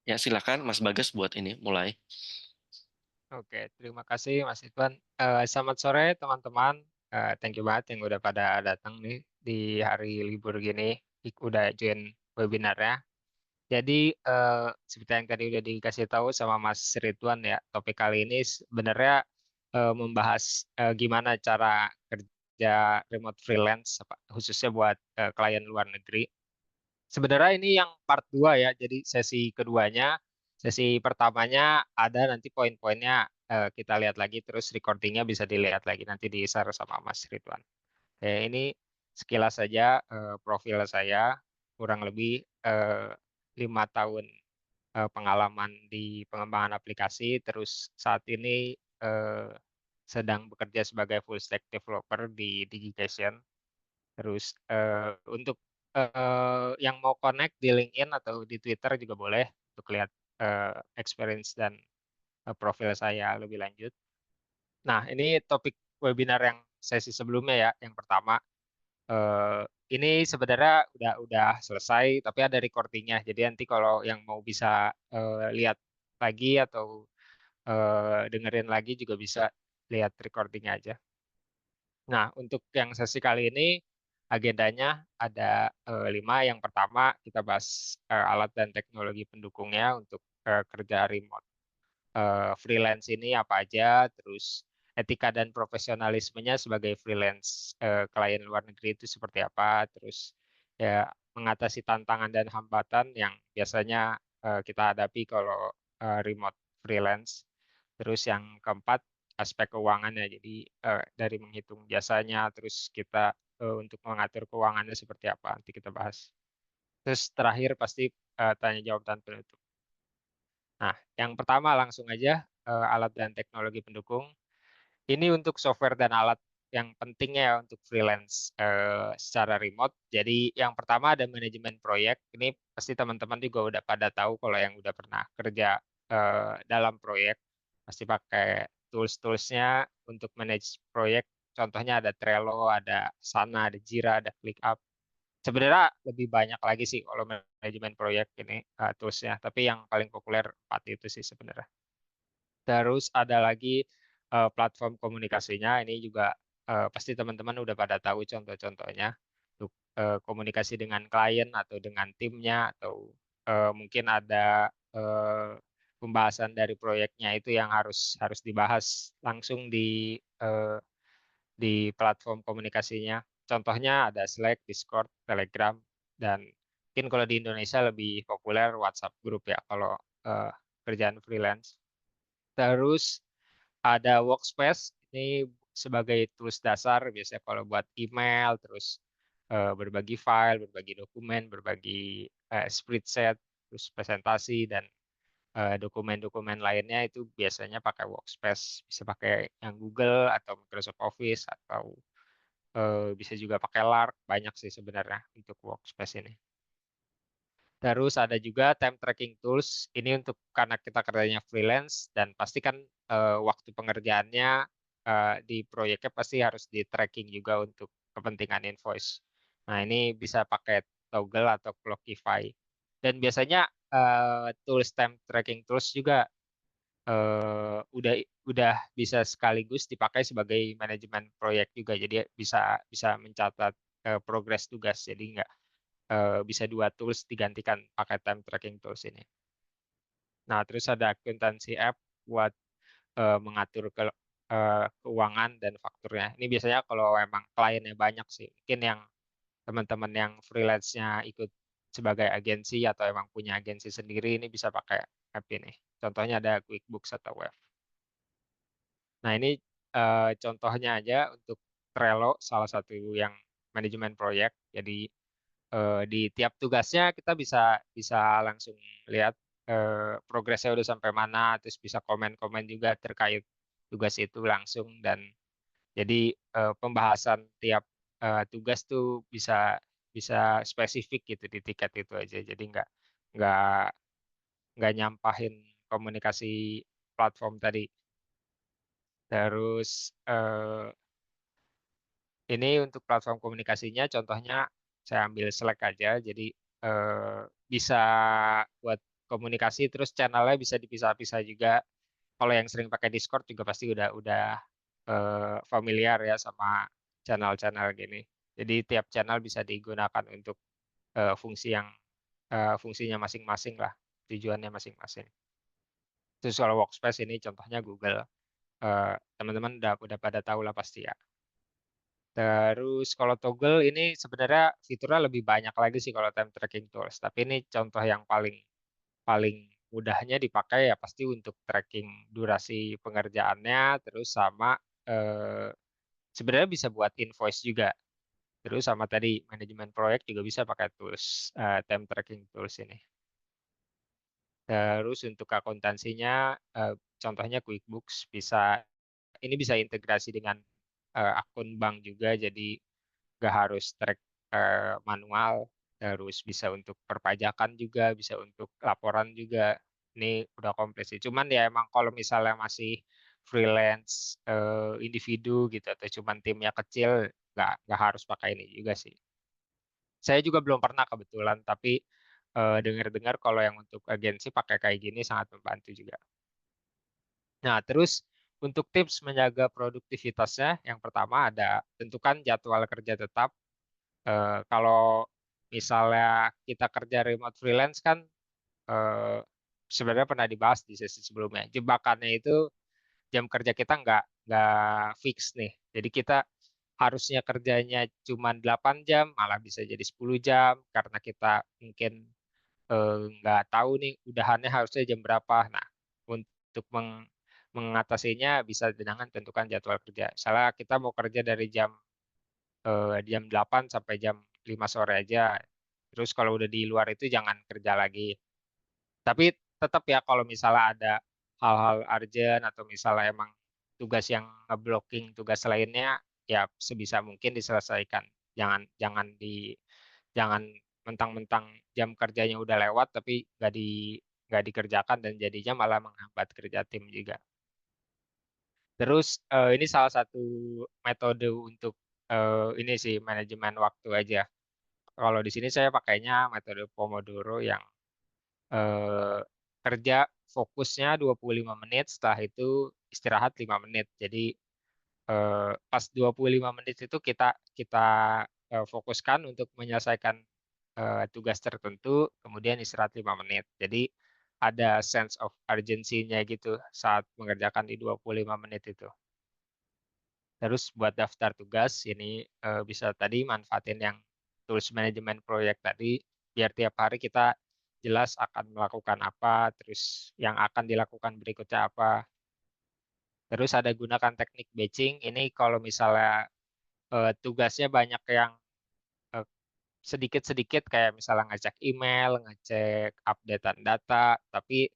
Ya, silakan Mas Bagas buat ini mulai. Oke, terima kasih Mas Ridwan. Selamat sore teman-teman. Thank you banget yang udah pada datang nih di hari libur gini, udah join webinarnya. Jadi seperti yang tadi udah dikasih tahu sama Mas Ridwan ya, topik kali ini sebenarnya membahas gimana cara kerja remote freelance, khususnya buat klien luar negeri. Sebenarnya ini yang part 2 ya, jadi sesi keduanya. Sesi pertamanya ada nanti poin-poinnya kita lihat lagi, terus recordingnya bisa dilihat lagi nanti di share sama Mas Ridwan. Ini sekilas saja profil saya, kurang lebih 5 tahun pengalaman di pengembangan aplikasi, terus saat ini sedang bekerja sebagai full stack developer di Digication. Terus untuk yang mau connect di LinkedIn atau di Twitter juga boleh untuk lihat experience dan profil saya lebih lanjut. Nah, ini topik webinar yang sesi sebelumnya ya, yang pertama. Eh, ini sebenarnya udah selesai, tapi ada recordingnya. Jadi nanti kalau yang mau bisa lihat lagi atau dengerin lagi juga bisa lihat recordingnya aja. Nah, untuk yang sesi kali ini agendanya ada 5. Yang pertama kita bahas alat dan teknologi pendukungnya untuk kerja remote. Freelance ini apa aja, terus etika dan profesionalismenya sebagai freelance klien luar negeri itu seperti apa, terus ya mengatasi tantangan dan hambatan yang biasanya kita hadapi kalau remote freelance. Terus yang keempat aspek keuangannya, jadi dari menghitung jasanya, terus kita untuk mengatur keuangannya seperti apa nanti kita bahas. Terus terakhir pasti tanya jawab dan penutup. Nah, yang pertama langsung aja alat dan teknologi pendukung. Ini untuk software dan alat yang pentingnya ya untuk freelance secara remote. Jadi yang pertama ada manajemen proyek. Ini pasti teman-teman juga udah pada tahu kalau yang udah pernah kerja dalam proyek pasti pakai tools-toolsnya untuk manage proyek. Contohnya ada Trello, ada Asana, ada Jira, ada ClickUp. Sebenarnya lebih banyak lagi sih kalau manajemen proyek ini toolsnya, tapi yang paling populer 4 itu sih sebenarnya. Terus ada lagi platform komunikasinya, ini juga pasti teman-teman udah pada tahu contoh-contohnya untuk komunikasi dengan klien atau dengan timnya, atau mungkin ada pembahasan dari proyeknya itu yang harus harus dibahas langsung di platform komunikasinya. Contohnya ada Slack, Discord, Telegram, dan mungkin kalau di Indonesia lebih populer WhatsApp Group ya kalau eh, kerjaan freelance. Terus ada Workspace, ini sebagai tools dasar biasanya kalau buat email, terus berbagi file, berbagi dokumen, berbagi spreadsheet, terus presentasi, dan dokumen-dokumen lainnya itu biasanya pakai Workspace. Bisa pakai yang Google atau Microsoft Office atau bisa juga pakai Lark, banyak sih sebenarnya untuk Workspace ini. Terus ada juga time tracking tools. Ini untuk karena kita kerjanya freelance dan pasti kan waktu pengerjaannya di proyeknya pasti harus di tracking juga untuk kepentingan invoice. Nah, ini bisa pakai Toggle atau Clockify. Dan biasanya tools time tracking tools juga udah bisa sekaligus dipakai sebagai manajemen proyek juga. Jadi bisa bisa mencatat progres tugas. Jadi nggak bisa 2 tools digantikan pakai time tracking tools ini. Nah, terus ada akuntansi app buat mengatur keuangan dan fakturnya. Ini biasanya kalau emang kliennya banyak sih. Mungkin yang teman-teman yang freelance-nya ikut sebagai agensi atau emang punya agensi sendiri ini bisa pakai app ini. Contohnya ada QuickBooks atau Wave. Nah, ini contohnya aja untuk Trello, salah satu yang manajemen proyek. Jadi di tiap tugasnya kita bisa bisa langsung lihat progresnya udah sampai mana, terus bisa komen-komen juga terkait tugas itu langsung, dan jadi pembahasan tiap tugas tuh bisa bisa spesifik gitu di tiket itu aja. Jadi nggak nggak nyampahin komunikasi platform tadi. Terus ini untuk platform komunikasinya, contohnya saya ambil Slack aja, jadi bisa buat komunikasi, terus channelnya bisa dipisah-pisah juga. Kalau yang sering pakai Discord juga pasti udah familiar ya sama channel-channel gini. Jadi tiap channel bisa digunakan untuk fungsinya masing-masing lah, tujuannya masing-masing. Terus kalau workspace ini contohnya Google. Teman-teman udah pada tahu lah pasti ya. Terus kalau toggle ini sebenarnya fiturnya lebih banyak lagi sih kalau time tracking tools. Tapi ini contoh yang paling paling mudahnya dipakai ya pasti untuk tracking durasi pengerjaannya, terus sama eh, sebenarnya bisa buat invoice juga. Terus sama tadi manajemen proyek juga bisa pakai tools time tracking tools ini. Terus untuk akuntansinya, contohnya QuickBooks bisa ini bisa integrasi dengan akun bank juga, jadi nggak harus track manual. Terus bisa untuk perpajakan juga, bisa untuk laporan juga. Ini udah komplit sih. Cuman ya emang kalau misalnya masih freelance individu gitu atau cuman timnya kecil, nggak harus pakai ini juga sih. Saya juga belum pernah kebetulan, tapi dengar-dengar kalau yang untuk agensi pakai kayak gini sangat membantu juga. Nah, terus untuk tips menjaga produktivitasnya, yang pertama ada tentukan jadwal kerja tetap. Kalau misalnya kita kerja remote freelance kan eh, sebenarnya pernah dibahas di sesi sebelumnya. Jebakannya itu jam kerja kita nggak fix nih. Jadi kita harusnya kerjanya cuma 8 jam, malah bisa jadi 10 jam karena kita mungkin nggak tahu nih udahannya harusnya jam berapa. Nah, untuk mengatasinya bisa dengan tentukan jadwal kerja. Misalnya kita mau kerja dari jam 8 sampai jam 5 sore aja. Terus kalau udah di luar itu jangan kerja lagi. Tapi tetap ya kalau misalnya ada hal-hal urgent atau misalnya emang tugas yang ngeblocking tugas lainnya, ya sebisa mungkin diselesaikan. Jangan jangan di jangan mentang-mentang jam kerjanya udah lewat tapi nggak dikerjakan dan jadinya malah menghambat kerja tim juga. Terus ini salah satu metode untuk ini sih manajemen waktu aja. Kalau di sini saya pakainya metode Pomodoro yang eh, kerja fokusnya 25 menit, setelah itu istirahat 5 menit. Jadi pas 25 menit itu kita kita fokuskan untuk menyelesaikan tugas tertentu, kemudian istirahat 5 menit. Jadi ada sense of urgency-nya gitu saat mengerjakan di 25 menit itu. Terus buat daftar tugas ini bisa tadi manfaatin yang tools manajemen proyek tadi biar tiap hari kita jelas akan melakukan apa, terus yang akan dilakukan berikutnya apa. Terus ada gunakan teknik batching. Ini kalau misalnya tugasnya banyak yang eh, sedikit-sedikit kayak misalnya ngecek email, ngecek updatean data, tapi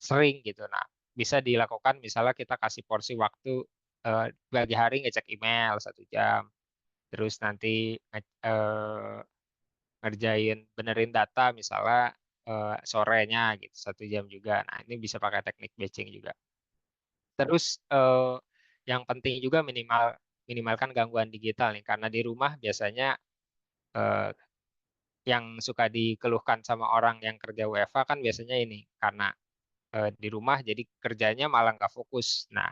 sering gitu. Nah, bisa dilakukan misalnya kita kasih porsi waktu bagi hari ngecek email 1 jam, terus nanti ngerjain benerin data misalnya sorenya gitu 1 jam juga. Nah, ini bisa pakai teknik batching juga. Terus yang penting juga minimalkan gangguan digital nih karena di rumah biasanya eh, yang suka dikeluhkan sama orang yang kerja WFH kan biasanya ini karena di rumah jadi kerjanya malah nggak fokus. Nah,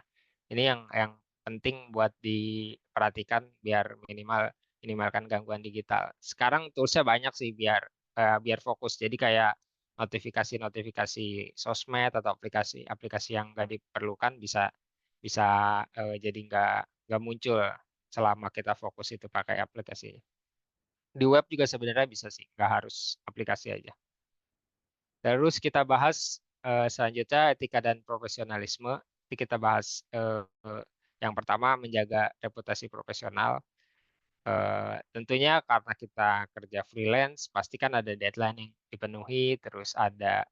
ini yang penting buat diperhatikan biar minimalkan gangguan digital. Sekarang toolsnya banyak sih biar fokus. Jadi kayak notifikasi-notifikasi sosmed atau aplikasi-aplikasi yang nggak diperlukan bisa bisa jadi nggak muncul selama kita fokus itu pakai aplikasi. Di web juga sebenarnya bisa sih, nggak harus aplikasi aja. Terus kita bahas selanjutnya etika dan profesionalisme. Nanti kita bahas yang pertama menjaga reputasi profesional. Tentunya karena kita kerja freelance, pasti kan ada deadline yang dipenuhi, terus ada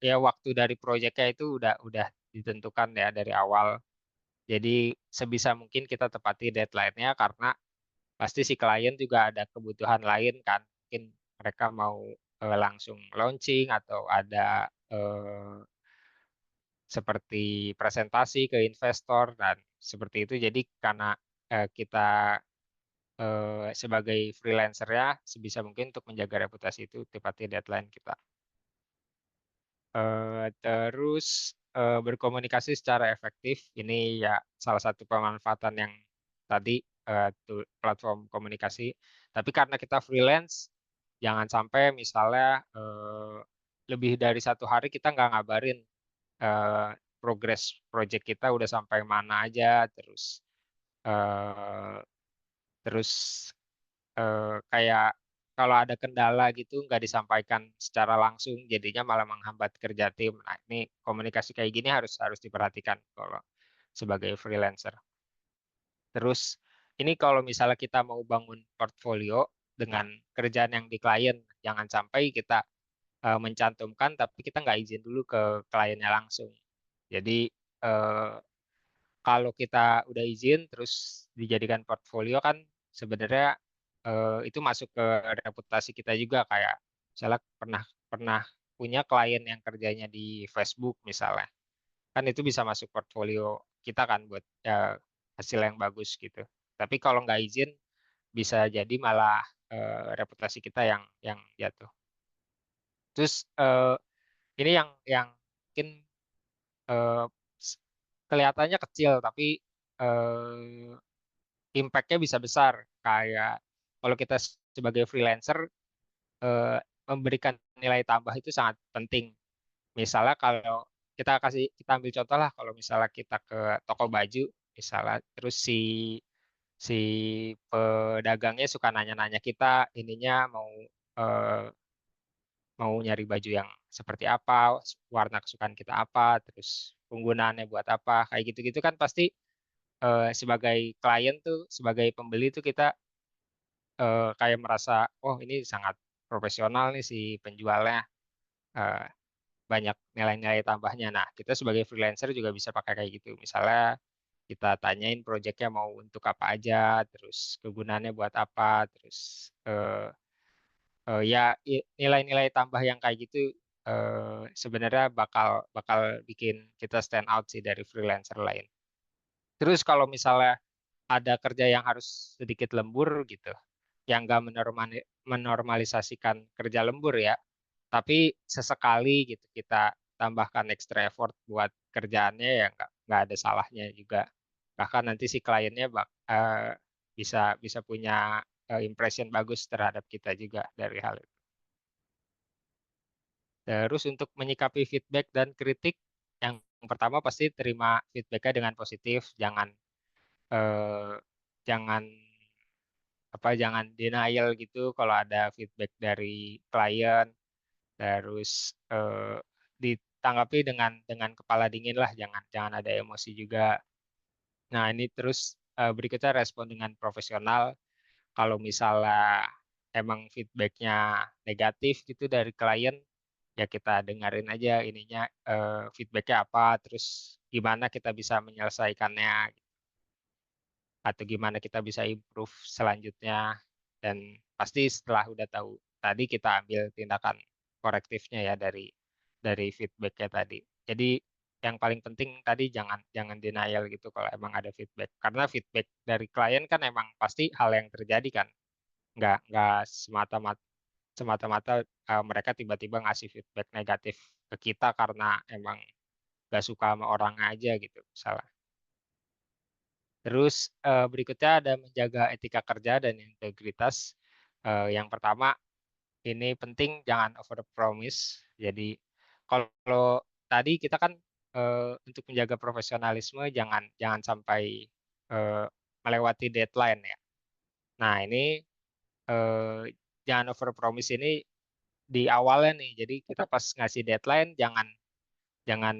ya waktu dari proyeknya itu udah ditentukan ya dari awal. Jadi sebisa mungkin kita tepati deadline-nya karena pasti si klien juga ada kebutuhan lain kan. Mungkin mereka mau langsung launching atau ada seperti presentasi ke investor dan seperti itu. Jadi karena kita sebagai freelancer ya sebisa mungkin untuk menjaga reputasi itu tepati deadline kita. Terus, berkomunikasi secara efektif, ini ya salah satu pemanfaatan yang tadi, platform komunikasi. Tapi karena kita freelance, jangan sampai misalnya, lebih dari 1 hari kita nggak ngabarin, progres project kita udah sampai mana aja, eee, terus kayak kalau ada kendala gitu nggak disampaikan secara langsung, jadinya malah menghambat kerja tim. Nah, ini komunikasi kayak gini harus harus diperhatikan kalau sebagai freelancer. Terus ini kalau misalnya kita mau bangun portfolio dengan kerjaan yang di klien, jangan sampai kita, mencantumkan tapi kita nggak izin dulu ke kliennya langsung. Jadi, eee kalau kita udah izin terus dijadikan portfolio kan sebenarnya, itu masuk ke reputasi kita juga kayak misalnya pernah pernah punya klien yang kerjanya di Facebook misalnya, kan itu bisa masuk portfolio kita kan buat, hasil yang bagus gitu. Tapi kalau nggak izin bisa jadi malah, reputasi kita yang jatuh. Terus, ini yang mungkin, eee, s kelihatannya kecil tapi, eee impact-nya bisa besar, kayak kalau kita sebagai freelancer, eee, memberikan nilai tambah itu sangat penting. Misalnya kalau kita ambil contoh lah, kalau misalnya kita ke toko baju, misalnya, terus si pedagangnya suka nanya-nanya kita, ininya eee, mau nyari baju yang seperti apa, warna kesukaan kita apa, terus penggunaannya buat apa, kayak gitu-gitu kan pasti, sebagai klien tuh, sebagai pembeli tuh kita kayak merasa, "Oh ini sangat profesional nih si penjualnya, eee, banyak nilai-nilai tambahnya." Nah, kita sebagai freelancer juga bisa pakai kayak gitu. Misalnya kita tanyain projeknya mau untuk apa aja, terus kegunaannya buat apa, terus, ya nilai-nilai tambah yang kayak gitu, sebenarnya bakal bakal bikin kita stand out sih dari freelancer lain. Terus kalau misalnya ada kerja yang harus sedikit lembur gitu, yang nggak menormalisasikan kerja lembur ya, tapi sesekali gitu kita tambahkan extra effort buat kerjaannya ya nggak ada salahnya juga. Bahkan nanti si kliennya bisa bisa punya, impression bagus terhadap kita juga dari hal itu. Terus untuk menyikapi feedback dan kritik, yang pertama pasti terima feedback-nya dengan positif, eee, jangan jangan denial gitu kalau ada feedback dari klien, terus, ditanggapi dengan kepala dingin lah, jangan jangan ada emosi juga. Nah ini terus, berikutnya respon dengan profesional, kalau misalnya emang feedback-nya negatif gitu dari klien, ya kita dengerin aja ininya, feedback-nya apa, terus gimana kita bisa menyelesaikannya. Atau gimana kita bisa improve selanjutnya, dan pasti setelah udah tahu tadi kita ambil tindakan korektifnya ya dari feedback-nya tadi. Jadi yang paling penting tadi jangan jangan denial gitu kalau emang ada feedback, karena feedback dari klien kan emang pasti hal yang terjadi kan, nggak semata-mata, mereka tiba-tiba ngasih feedback negatif ke kita karena emang nggak suka sama orang aja gitu misalnya. Terus, berikutnya ada menjaga etika kerja dan integritas. Yang pertama, ini penting jangan over promise. Jadi, kalau tadi kita kan, untuk menjaga profesionalisme jangan jangan sampai, eee, melewati deadline ya. Nah ini, jangan over promise ini di awalnya nih. Jadi kita pas ngasih deadline jangan jangan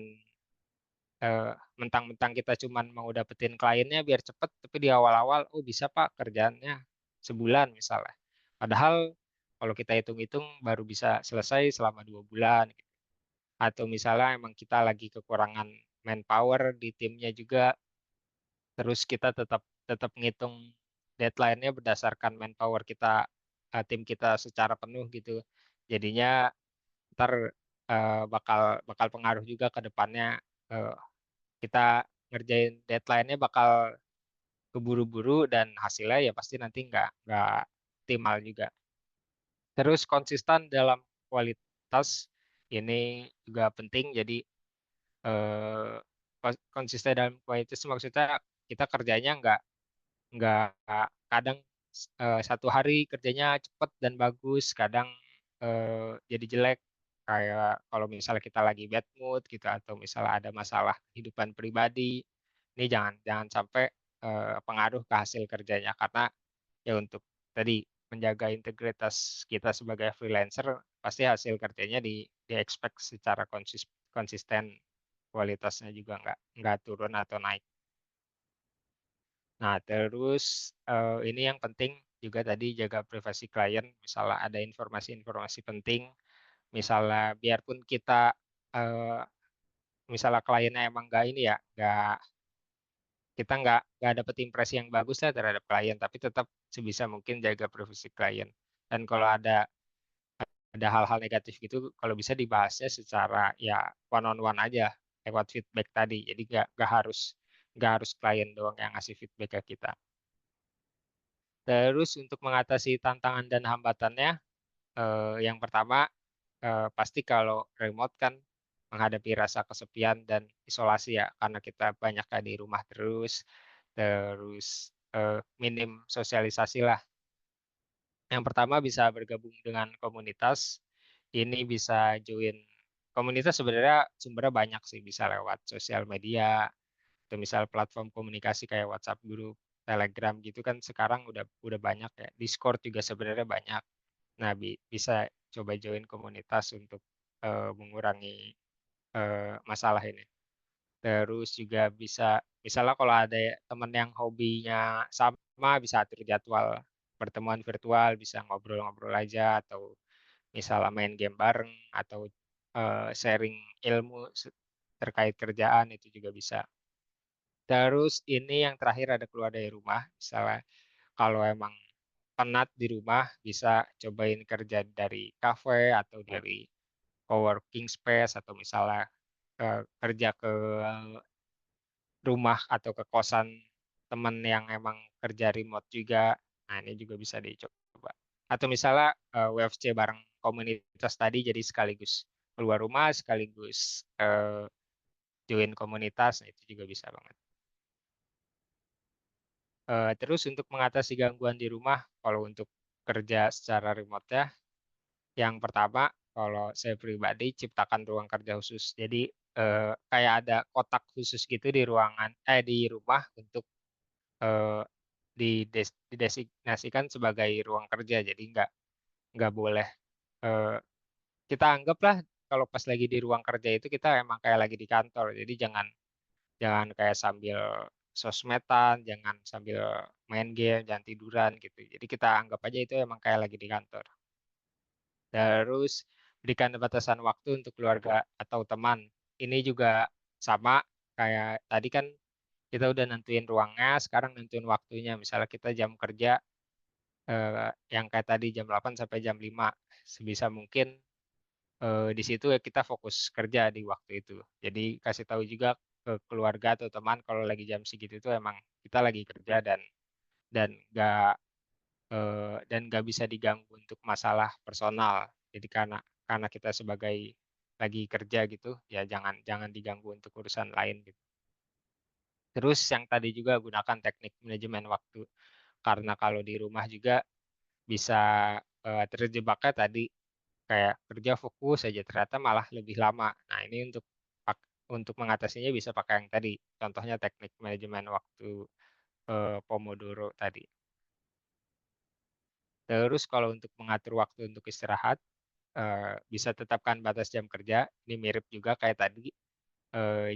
mentang-mentang kita cuman mau dapetin kliennya biar cepet, tapi di awal-awal, "Oh bisa Pak kerjaannya sebulan," misalnya. Padahal kalau kita hitung-hitung baru bisa selesai selama 2 bulan gitu. Atau misalnya emang kita lagi kekurangan manpower di timnya juga, terus kita tetap tetap ngitung deadline-nya berdasarkan manpower kita, tim kita secara penuh gitu. Jadinya entar, bakal bakal pengaruh juga ke depannya, kita ngerjain deadline-nya bakal keburu-buru dan hasilnya ya pasti nanti nggak optimal juga. Terus konsisten dalam kualitas ini juga penting. Jadi eh, konsisten dalam kualitas maksudnya kita kerjanya nggak kadang satu hari kerjanya cepet dan bagus, kadang jadi jelek. Kayak kalau misalnya kita lagi bad mood gitu atau misalnya ada masalah kehidupan pribadi, ini jangan jangan sampai pengaruh ke hasil kerjanya karena ya untuk tadi menjaga integritas kita sebagai freelancer pasti hasil kerjanya di expect secara konsisten kualitasnya juga nggak turun atau naik. Nah, terus ini yang penting juga tadi jaga privasi klien, misalnya ada informasi-informasi penting, misalnya biarpun kita eh, misalnya kliennya emang nggak ini ya, kita nggak dapet impresi yang bagus lah terhadap klien, tapi tetap sebisa mungkin jaga privasi klien. Dan kalau ada hal-hal negatif gitu, kalau bisa dibahasnya secara ya one on one aja lewat feedback tadi. Jadi nggak harus klien doang yang ngasih feedback ke kita. Terus untuk mengatasi tantangan dan hambatannya, yang pertama pasti kalau remote kan menghadapi rasa kesepian dan isolasi ya, karena kita banyak di rumah terus minim sosialisasi lah. Yang pertama bisa bergabung dengan komunitas, ini bisa join komunitas sebenarnya sumbernya banyak sih, bisa lewat sosial media, atau misal platform komunikasi kayak WhatsApp grup, Telegram gitu kan sekarang udah banyak ya. Discord juga sebenarnya banyak. Nah, bisa coba join komunitas untuk mengurangi masalah ini. Terus juga bisa, misalnya kalau ada teman yang hobinya sama, bisa atur jadwal pertemuan virtual, bisa ngobrol-ngobrol aja, atau misalnya main game bareng, atau sharing ilmu terkait kerjaan, itu juga bisa. Terus ini yang terakhir ada keluar dari rumah, misalnya kalau emang penat di rumah, bisa cobain kerja dari cafe atau dari coworking space atau misalnya kerja ke rumah atau ke kosan temen yang emang kerja remote juga. Nah, ini juga bisa dicoba. Atau misalnya WFC bareng komunitas tadi jadi sekaligus keluar rumah, sekaligus join komunitas, nah itu juga bisa banget. Terus untuk mengatasi gangguan di rumah, kalau untuk kerja secara remote ya, yang pertama, kalau saya pribadi ciptakan ruang kerja khusus. Jadi kayak ada kotak khusus gitu di di rumah untuk eh, didesignasikan sebagai ruang kerja. Jadi nggak boleh eh, kita anggaplah kalau pas lagi di ruang kerja itu kita emang kayak lagi di kantor. Jadi jangan jangan kayak sambil sosmedan, jangan sambil main game, jangan tiduran gitu. Jadi kita anggap aja itu emang kayak lagi di kantor. Terus berikan batasan waktu untuk keluarga atau teman. Ini juga sama kayak tadi kan kita udah nentuin ruangnya, sekarang nentuin waktunya. Misalnya kita jam kerja yang kayak tadi jam 8 sampai jam 5. Sebisa mungkin di situ ya kita fokus kerja di waktu itu. Jadi kasih tahu juga ke keluarga atau teman kalau lagi jam segitu itu emang kita lagi kerja dan nggak bisa diganggu untuk masalah personal. Jadi karena kita sebagai lagi kerja gitu, ya jangan jangan diganggu untuk urusan lain gitu. Terus yang tadi juga gunakan teknik manajemen waktu. Karena kalau di rumah juga bisa terjebaknya tadi kayak kerja fokus aja ternyata malah lebih lama. Nah, ini untuk mengatasinya bisa pakai yang tadi. Contohnya teknik manajemen waktu Pomodoro tadi. Terus kalau untuk mengatur waktu untuk istirahat, bisa tetapkan batas jam kerja. Ini mirip juga kayak tadi.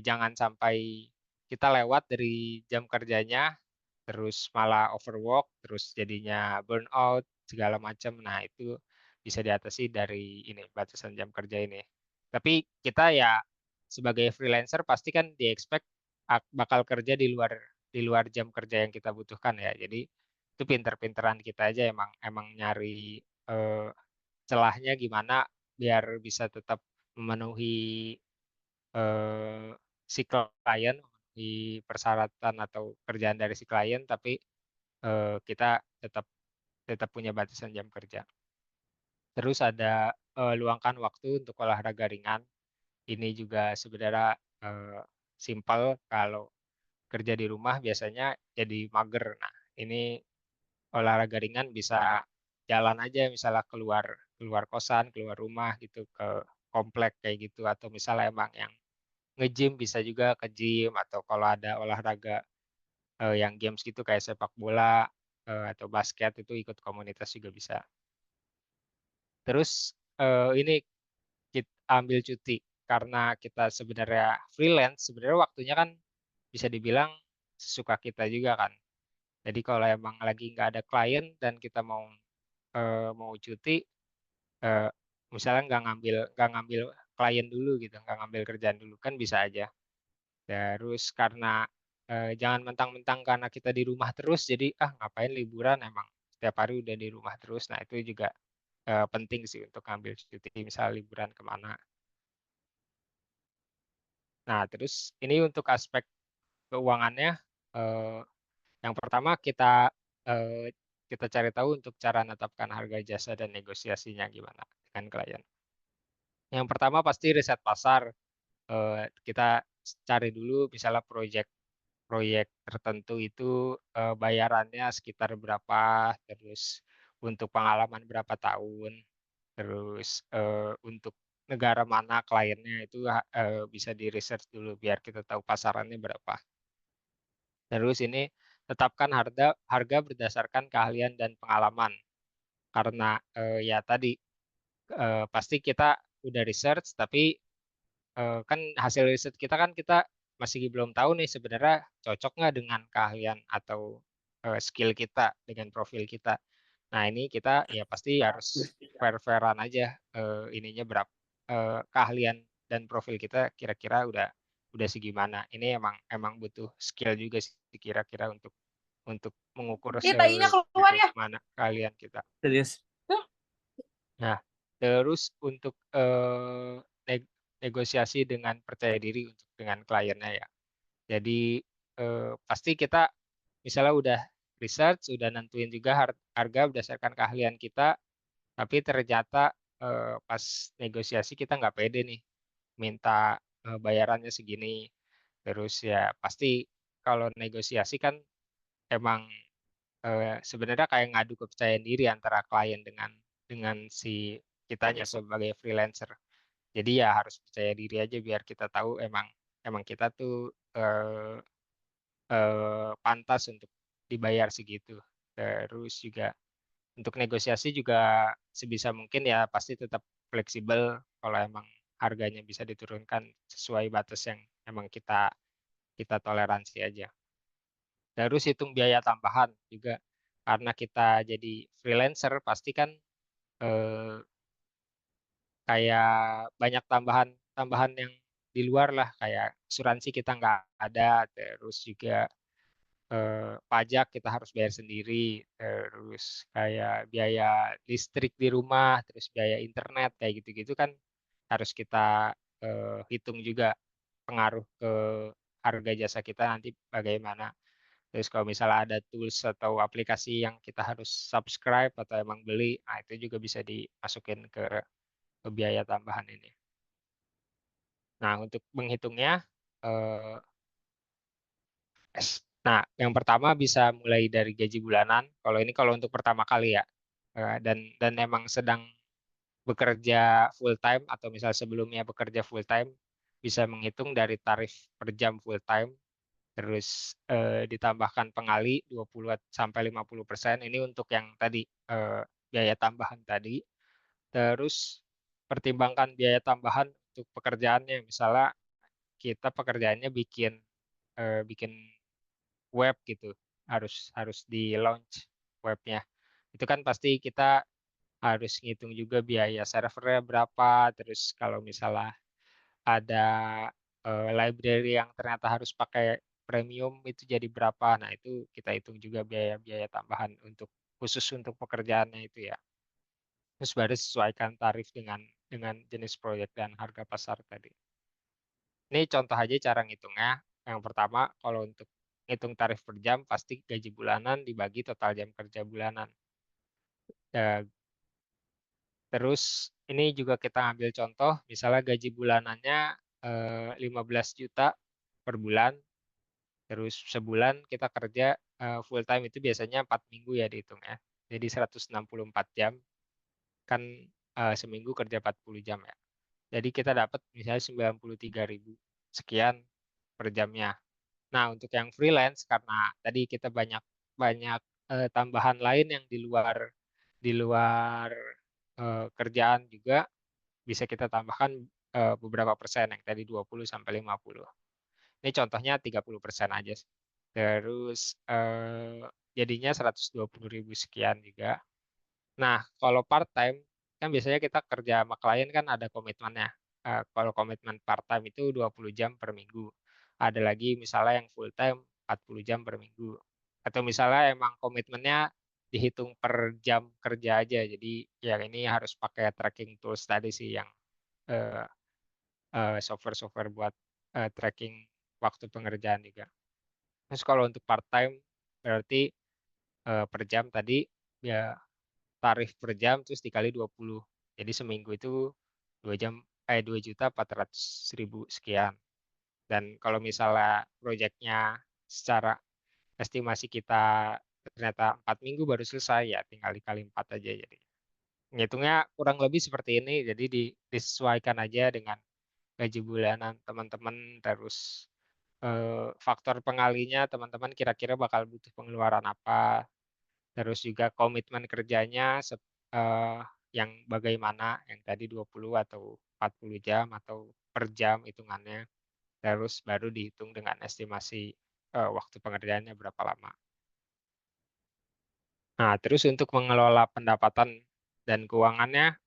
Jangan sampai kita lewat dari jam kerjanya, terus malah overwork, terus jadinya burnout, segala macam. Nah, itu bisa diatasi dari ini, batasan jam kerja ini. Tapi kita ya sebagai freelancer pasti kan di-expect bakal kerja di luar jam kerja yang kita butuhkan ya. Jadi itu pinter-pinteran kita aja emang emang nyari eh, celahnya gimana biar bisa tetap memenuhi si klien memenuhi persyaratan atau kerjaan dari si klien, tapi kita tetap tetap punya batasan jam kerja. Terus ada luangkan waktu untuk olahraga ringan. Ini juga sebenarnya simpel kalau kerja di rumah biasanya jadi mager. Nah, ini olahraga ringan bisa jalan aja misalnya keluar keluar kosan, keluar rumah gitu ke komplek kayak gitu atau misalnya emang yang nge-gym bisa juga ke gym atau kalau ada olahraga yang games gitu kayak sepak bola atau basket itu ikut komunitas juga bisa. Terus ini kita ambil cuti karena kita sebenarnya freelance, sebenarnya waktunya kan bisa dibilang sesuka kita juga kan. Jadi kalau emang lagi nggak ada klien dan kita mau cuti, eh, misalnya nggak ngambil klien dulu gitu, nggak ngambil kerjaan dulu kan bisa aja. Terus karena jangan mentang-mentang karena kita di rumah terus, jadi ngapain liburan emang setiap hari udah di rumah terus. Nah itu juga penting sih untuk ngambil cuti, misal liburan kemana. Nah terus ini untuk aspek keuangannya, eh, yang pertama eh, kita cari tahu untuk cara menetapkan harga jasa dan negosiasinya gimana dengan klien. Yang pertama pasti riset pasar. Kita cari dulu misalnya proyek tertentu itu bayarannya sekitar berapa, terus untuk pengalaman berapa tahun, terus untuk negara mana kliennya itu bisa di research dulu biar kita tahu pasarannya berapa. Terus ini tetapkan harga harga berdasarkan keahlian dan pengalaman karena ya tadi pasti kita udah research tapi kan hasil riset kita kan kita masih belum tahu nih sebenarnya cocok nggak dengan keahlian atau skill kita dengan profil kita. Nah ini kita ya pasti harus fair-fairan aja ininya berapa keahlian dan profil kita kira-kira udah segimana. Ini emang emang butuh skill juga sih kira-kira untuk mengukur Iya, bayinya keluar sejauh ya. mana keahlian kita. Serius. Nah, terus untuk negosiasi dengan percaya diri untuk dengan kliennya ya. Jadi pasti kita misalnya udah research, udah nentuin juga harga berdasarkan keahlian kita, tapi ternyata pas negosiasi kita nggak pede nih, minta bayarannya segini. Terus ya pasti kalau negosiasi kan emang sebenarnya kayak ngadu kepercayaan diri antara klien dengan si kitanya sebagai freelancer. Jadi ya harus percaya diri aja biar kita tahu emang emang kita tuh pantas untuk dibayar segitu. Terus juga untuk negosiasi juga sebisa mungkin ya pasti tetap fleksibel kalau emang harganya bisa diturunkan sesuai batas yang emang kita kita toleransi aja. Terus hitung biaya tambahan juga karena kita jadi freelancer pasti kan eh, kayak banyak tambahan tambahan yang di luar lah kayak asuransi kita nggak ada, terus juga pajak kita harus bayar sendiri, terus kayak biaya listrik di rumah, terus biaya internet kayak gitu-gitu kan harus kita hitung juga pengaruh ke harga jasa kita nanti bagaimana. Terus kalau misalnya ada tools atau aplikasi yang kita harus subscribe atau emang beli, nah itu juga bisa dimasukin ke biaya tambahan ini. Nah, untuk menghitungnya, eh, nah yang pertama bisa mulai dari gaji bulanan. Kalau ini kalau untuk pertama kali ya, dan emang sedang bekerja full time atau misal sebelumnya bekerja full time, bisa menghitung dari tarif per jam full time terus ditambahkan pengali 20 sampai 50%. Ini untuk yang tadi biaya tambahan tadi. Terus pertimbangkan biaya tambahan untuk pekerjaannya. Misalnya kita pekerjaannya bikin web gitu, harus harus di launch webnya. Itu kan pasti kita harus ngitung juga biaya servernya berapa. Terus kalau misalnya ada library yang ternyata harus pakai premium itu jadi berapa. Nah, itu kita hitung juga biaya-biaya tambahan untuk khusus untuk pekerjaannya itu ya. Terus baru sesuaikan tarif dengan jenis proyek dan harga pasar tadi. Ini contoh aja cara ngitungnya. Yang pertama, kalau untuk ngitung tarif per jam, pasti gaji bulanan dibagi total jam kerja bulanan. Ya, terus ini juga kita ambil contoh, misalnya gaji bulanannya 15 juta per bulan, terus sebulan kita kerja full time itu biasanya 4 minggu ya dihitung ya. Jadi 164 jam, kan seminggu kerja 40 jam ya. Jadi kita dapat misalnya 93.000 sekian per jamnya. Nah, untuk yang freelance karena tadi kita banyak banyak tambahan lain yang di luar kerjaan juga bisa kita tambahkan beberapa persen yang tadi 20 sampai 50. Ini contohnya 30% aja sih. Terus jadinya 120.000 sekian juga. Nah, kalau part time kan biasanya kita kerja sama klien kan ada komitmennya. Kalau komitmen part time itu 20 jam per minggu. Ada lagi misalnya yang full time 40 jam per minggu. Atau misalnya emang komitmennya dihitung per jam kerja aja. Jadi yang ini harus pakai tracking tools tadi sih yang eh, software-software buat tracking waktu pengerjaan juga. Terus kalau untuk part time berarti per jam tadi ya tarif per jam terus dikali 20. Jadi seminggu itu 2 jam 2.400.000 sekian. Dan kalau misalnya proyeknya secara estimasi kita ternyata 4 minggu baru selesai ya tinggal dikali 4 aja jadi. Ngitungnya kurang lebih seperti ini, jadi disesuaikan aja dengan gaji bulanan teman-teman, terus faktor pengalinya teman-teman kira-kira bakal butuh pengeluaran apa, terus juga komitmen kerjanya eh, yang bagaimana, yang tadi 20 atau 40 jam atau per jam hitungannya, terus baru dihitung dengan estimasi waktu pengerjaannya berapa lama. Nah, terus untuk mengelola pendapatan dan keuangannya,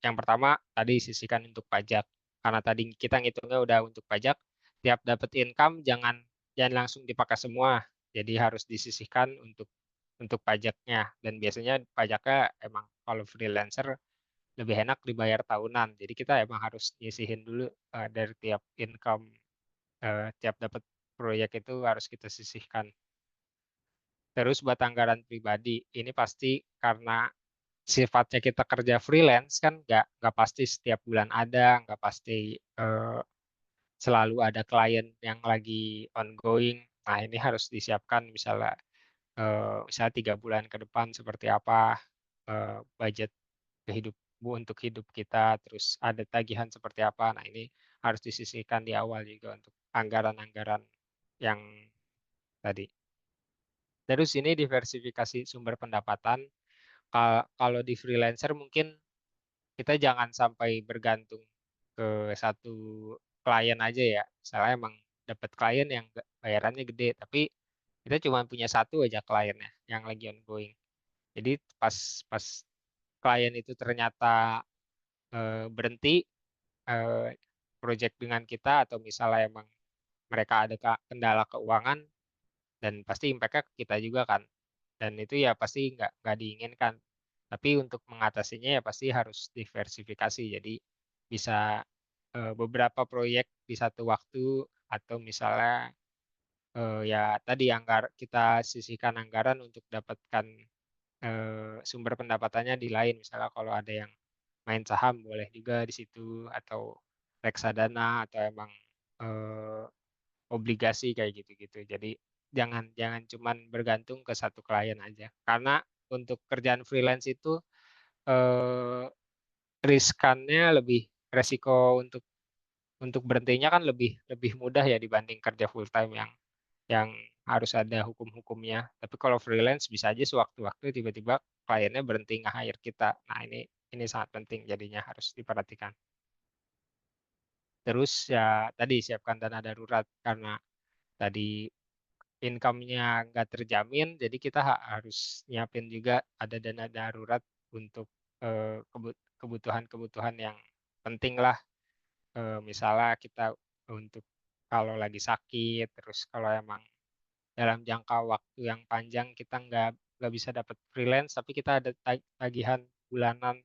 yang pertama tadi sisihkan untuk pajak. Karena tadi kita ngitungnya udah untuk pajak, tiap dapat income jangan langsung dipakai semua. Jadi harus disisihkan untuk pajaknya. Dan biasanya pajaknya emang kalau freelancer lebih enak dibayar tahunan. Jadi kita emang harus nyisihin dulu dari tiap income, tiap dapat proyek itu harus kita sisihkan. Terus buat anggaran pribadi, ini pasti karena sifatnya kita kerja freelance kan nggak pasti setiap bulan ada, nggak pasti selalu ada klien yang lagi ongoing. Nah ini harus disiapkan misalnya 3 bulan ke depan seperti apa budget kehidup untuk hidup kita, terus ada tagihan seperti apa. Nah ini harus disisihkan di awal juga untuk anggaran-anggaran yang tadi. Terus ini diversifikasi sumber pendapatan. Kalau di freelancer mungkin kita jangan sampai bergantung ke satu klien aja ya. Misalnya emang dapat klien yang bayarannya gede, tapi kita cuma punya satu aja kliennya yang lagi ongoing. Jadi pas pas klien itu ternyata berhenti eh, project dengan kita atau misalnya emang mereka ada kendala keuangan dan pasti impact-nya ke kita juga kan. Dan itu ya pasti nggak diinginkan. Tapi untuk mengatasinya ya pasti harus diversifikasi. Jadi bisa beberapa proyek di satu waktu atau misalnya ya tadi kita sisihkan anggaran untuk dapatkan sumber pendapatannya di lain. Misalnya kalau ada yang main saham boleh juga di situ atau reksadana atau emang eh, obligasi kayak gitu-gitu. Jadi jangan jangan cuman bergantung ke satu klien aja. Karena untuk kerjaan freelance itu eh, riskannya lebih resiko untuk berhentinya kan lebih lebih mudah ya dibanding kerja full time yang harus ada hukum-hukumnya. Tapi kalau freelance bisa aja sewaktu-waktu tiba-tiba kliennya berhenti nge-hire kita. Nah, ini sangat penting jadinya harus diperhatikan. Terus ya tadi siapkan dana darurat karena tadi income-nya nggak terjamin, jadi kita harus nyiapin juga ada dana darurat untuk kebutuhan-kebutuhan yang penting lah. Misalnya kita untuk kalau lagi sakit, terus kalau emang dalam jangka waktu yang panjang kita nggak bisa dapat freelance, tapi kita ada tagihan bulanan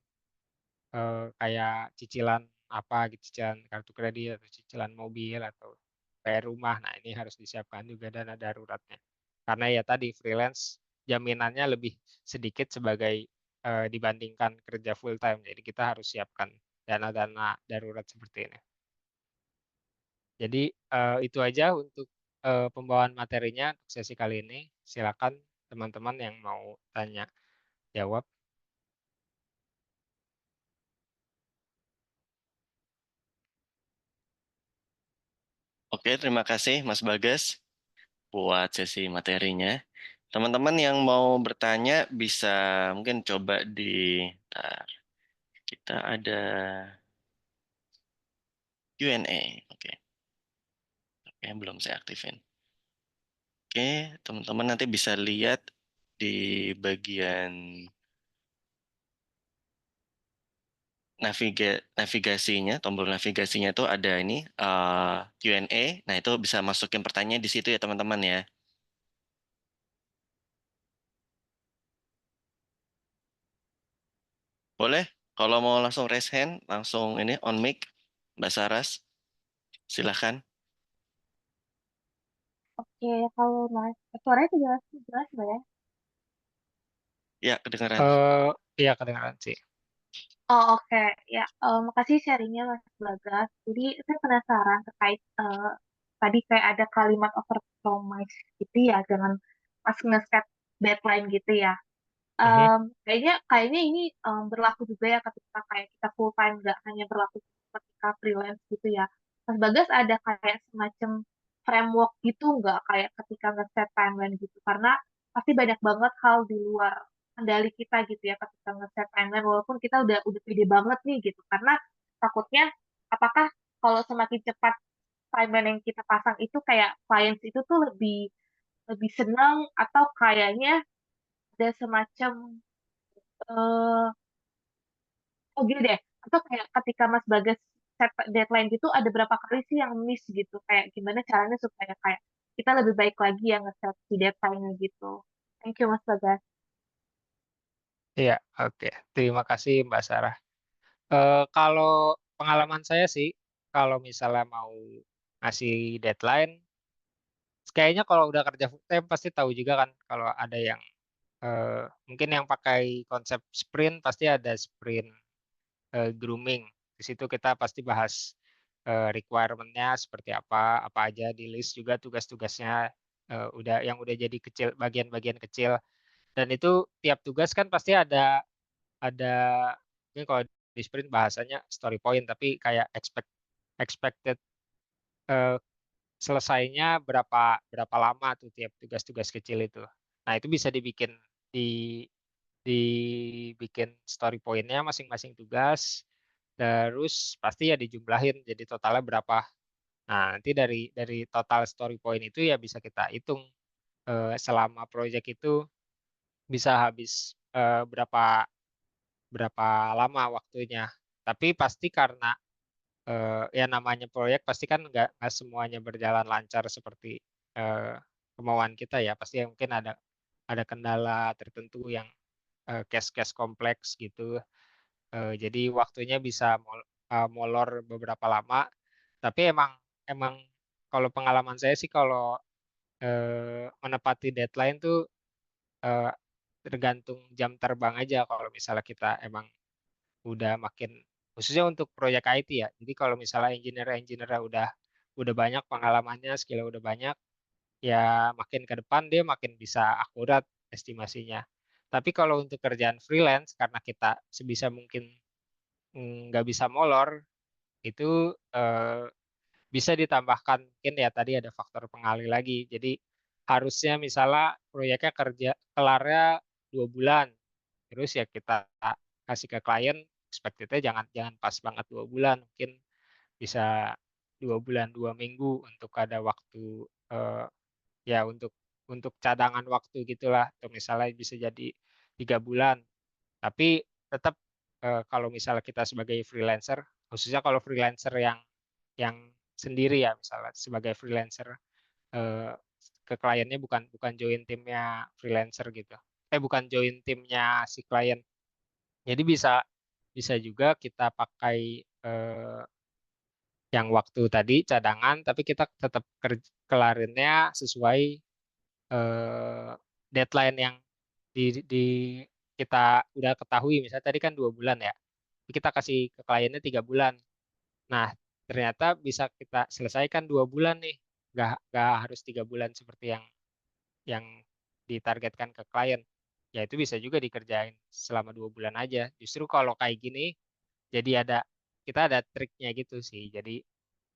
kayak cicilan apa gitu, cicilan kartu kredit atau cicilan mobil atau bayar rumah. Nah, ini harus disiapkan juga dana daruratnya. Karena ya tadi freelance jaminannya lebih sedikit sebagai dibandingkan kerja full time. Jadi kita harus siapkan dana-dana darurat seperti ini. Jadi itu aja untuk pembawaan materinya untuk sesi kali ini. Silakan teman-teman yang mau tanya jawab. Oke, terima kasih Mas Bagas buat sesi materinya. Teman-teman yang mau bertanya bisa mungkin coba Ntar, kita ada Q&A. Oke, oke, belum saya aktifin. Oke, teman-teman nanti bisa lihat di bagian navigasinya, tombol navigasinya itu ada ini Q&A. Nah, itu bisa masukin pertanyaan di situ ya teman-teman ya. Boleh? Kalau mau langsung raise hand, langsung ini on mic, Mbak Saras, silahkan. Oke, kalau Mas, suaranya jelas, jelas Mbak ya? Ya, kedengaran. Iya kedengaran sih. Oh oke, ya makasih sharingnya Mas Bagas. Jadi saya penasaran terkait tadi kayak ada kalimat overpromise gitu ya, jangan pas nge-set deadline gitu ya. Mhm. Kayaknya ini berlaku juga ya ketika kayak kita full time, nggak hanya berlaku ketika freelance gitu ya. Mas Bagas ada kayak semacam framework gitu nggak kayak ketika nge-set timeline gitu? Karena pasti banyak banget hal di luar kendali kita gitu ya ketika nge-set timeline walaupun kita udah pede banget nih gitu. Karena takutnya apakah kalau semakin cepat timeline yang kita pasang itu kayak clients itu tuh lebih lebih senang atau kayaknya ada semacam eh oh gini deh, atau kayak ketika Mas Bagas set deadline gitu, ada berapa kali sih yang miss gitu? Kayak gimana caranya supaya kayak kita lebih baik lagi yang nge-set si deadline-nya gitu. Thank you Mas Bagas. Iya, oke. Terima kasih Mbak Sarah. Kalau pengalaman saya sih, kalau misalnya mau ngasih deadline, kayaknya kalau udah kerja full time pasti tahu juga kan kalau ada yang mungkin yang pakai konsep sprint pasti ada sprint grooming. Di situ kita pasti bahas requirement-nya seperti apa, apa aja di list juga tugas-tugasnya udah jadi kecil, bagian-bagian kecil. Dan itu tiap tugas kan pasti ada ini kalau di sprint bahasanya story point tapi kayak expected eh, selesainya berapa berapa lama tuh tiap tugas-tugas kecil itu. Nah, itu bisa di dibikin story point-nya masing-masing tugas. Terus pasti ya dijumlahin jadi totalnya berapa. Nah, nanti dari total story point itu ya bisa kita hitung selama proyek itu bisa habis berapa berapa lama waktunya. Tapi pasti karena ya namanya proyek pasti kan nggak semuanya berjalan lancar seperti eh, kemauan kita ya. Pasti ya mungkin ada kendala tertentu yang case-case kompleks gitu. Jadi waktunya bisa molor beberapa lama. Tapi emang emang kalau pengalaman saya sih kalau menepati deadline tuh eh, tergantung jam terbang aja. Kalau misalnya kita emang udah makin khususnya untuk proyek IT ya. Jadi kalau misalnya engineer-engineer udah banyak pengalamannya, skill udah banyak, ya makin ke depan dia makin bisa akurat estimasinya. Tapi kalau untuk kerjaan freelance karena kita sebisa mungkin nggak bisa molor, itu bisa ditambahkan mungkin ya tadi ada faktor pengali lagi. Jadi harusnya misalnya proyeknya kerja kelarnya 2 bulan, terus ya kita kasih ke klien expected-nya jangan jangan pas banget 2 bulan, mungkin bisa 2 bulan 2 minggu untuk ada waktu ya untuk cadangan waktu gitulah. Atau misalnya bisa jadi 3 bulan. Tapi tetap kalau misalnya kita sebagai freelancer, khususnya kalau freelancer yang sendiri ya misalnya sebagai freelancer eh, ke kliennya bukan bukan join timnya freelancer gitu. Bukan join timnya si klien. Jadi bisa bisa juga kita pakai yang waktu tadi cadangan, tapi kita tetap kelarinnya sesuai deadline yang di kita udah ketahui. Misalnya tadi kan 2 bulan ya, kita kasih ke kliennya 3 bulan. Nah, ternyata bisa kita selesaikan 2 bulan nih, nggak harus 3 bulan seperti yang ditargetkan ke klien. Ya itu bisa juga dikerjain selama 2 bulan aja. Justru kalau kayak gini, jadi kita ada triknya gitu sih. Jadi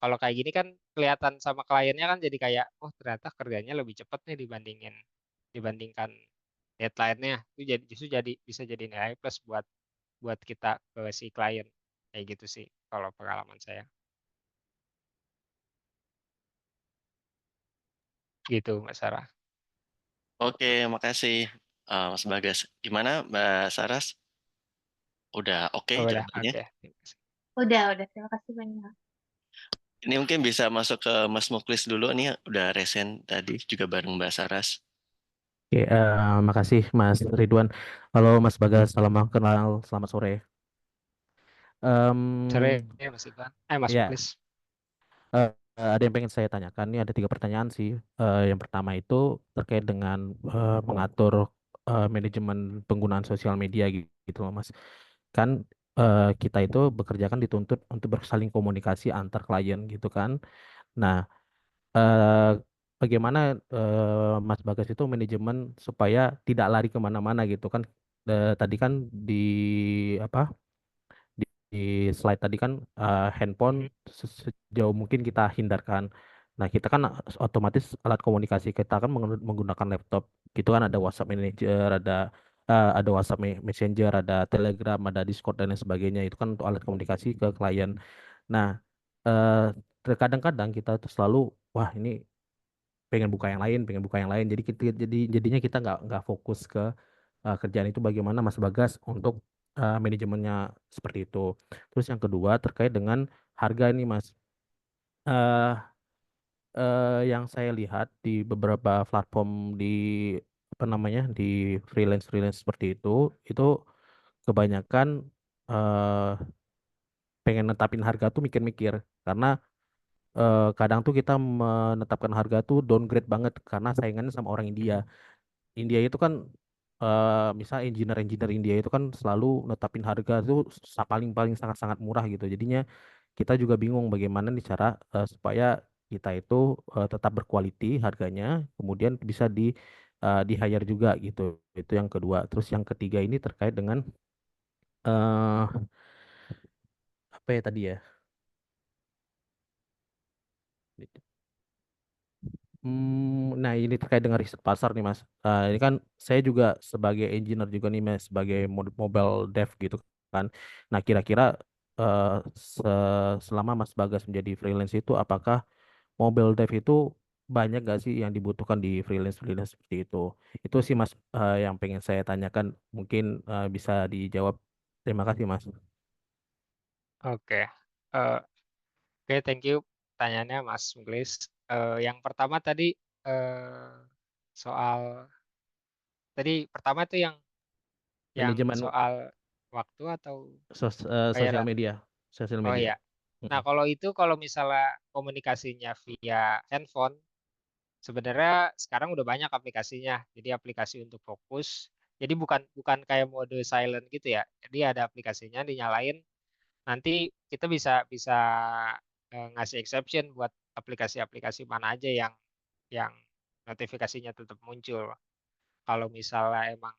kalau kayak gini kan kelihatan sama kliennya kan jadi kayak, oh ternyata kerjanya lebih cepat nih dibandingkan deadline-nya. Itu justru bisa jadi nilai plus buat buat kita ke si klien. Kayak gitu sih kalau pengalaman saya. Gitu, Mas Sarah. Oke, makasih Mas Bagas. Gimana Mbak Saras? Udah oke Oh, udah, jawabannya? oke. Udah, terima kasih banyak. Ini mungkin bisa masuk ke Mas Muklis dulu nih, udah resen tadi juga bareng Mbak Saras. Oke, makasih Mas Ridwan. Halo Mas Bagas, salam kenal, selamat sore. Sore, Em, Mas Ivan. Mas ya, Muklis. eh, ada yang pengen saya tanyakan. Ini ada 3 pertanyaan sih. Yang pertama itu terkait dengan mengatur manajemen penggunaan sosial media gitu loh, Mas. Kan kita itu bekerja kan dituntut untuk bersaling komunikasi antar klien gitu kan. Nah, eh, bagaimana Mas Bagas itu manajemen supaya tidak lari kemana-mana gitu kan? Tadi kan di apa di slide tadi kan handphone Mhm. sejauh mungkin kita hindarkan. Nah, kita kan otomatis alat komunikasi kita kan menggunakan laptop. Gitu kan ada WhatsApp Manager, ada WhatsApp Messenger, ada Telegram, ada Discord dan lain sebagainya. Itu kan untuk alat komunikasi ke klien. Nah, eh, terkadang-kadang kita tuh selalu wah ini pengen buka yang lain, pengen buka yang lain. Jadinya kita nggak fokus ke kerjaan itu bagaimana Mas Bagas untuk manajemennya seperti itu. Terus yang kedua terkait dengan harga ini Mas. Eh yang saya lihat di beberapa platform di apa namanya di freelance seperti itu kebanyakan eh pengen netapin harga tuh mikir-mikir karena kadang tuh kita menetapkan harga tuh downgrade banget karena saingannya sama orang India. India itu kan misal engineer India itu kan selalu netapin harga itu paling paling sangat-sangat murah gitu. Jadinya kita juga bingung bagaimana nih cara supaya kita itu tetap berkualiti harganya, kemudian bisa di hire juga gitu. Itu yang kedua. Terus yang ketiga ini terkait dengan eh apa ya tadi ya? Nah ini terkait dengan riset pasar nih Mas. Ini kan saya juga sebagai engineer juga nih Mas, sebagai mobile dev gitu kan. Nah kira-kira eh, selama Mas Bagas menjadi freelance itu, apakah mobile dev itu banyak gak sih yang dibutuhkan di freelance seperti itu? Itu sih Mas yang pengen saya tanyakan. Mungkin bisa dijawab. Terima kasih Mas. Oke. Eh, Oke, thank you pertanyaannya Mas Muklis. Yang pertama tadi soal pertama itu yang Manajemen soal waktu atau sosial bayaran. media, sosial Oh media. iya. Nah, Mm-mm. kalau misalnya komunikasinya via handphone, sebenarnya sekarang udah banyak aplikasinya. Jadi aplikasi untuk fokus. Jadi bukan bukan kayak mode silent gitu ya. Jadi ada aplikasinya dinyalain. Nanti kita bisa bisa ngasih exception buat aplikasi-aplikasi mana aja yang notifikasinya tetap muncul. Kalau misalnya emang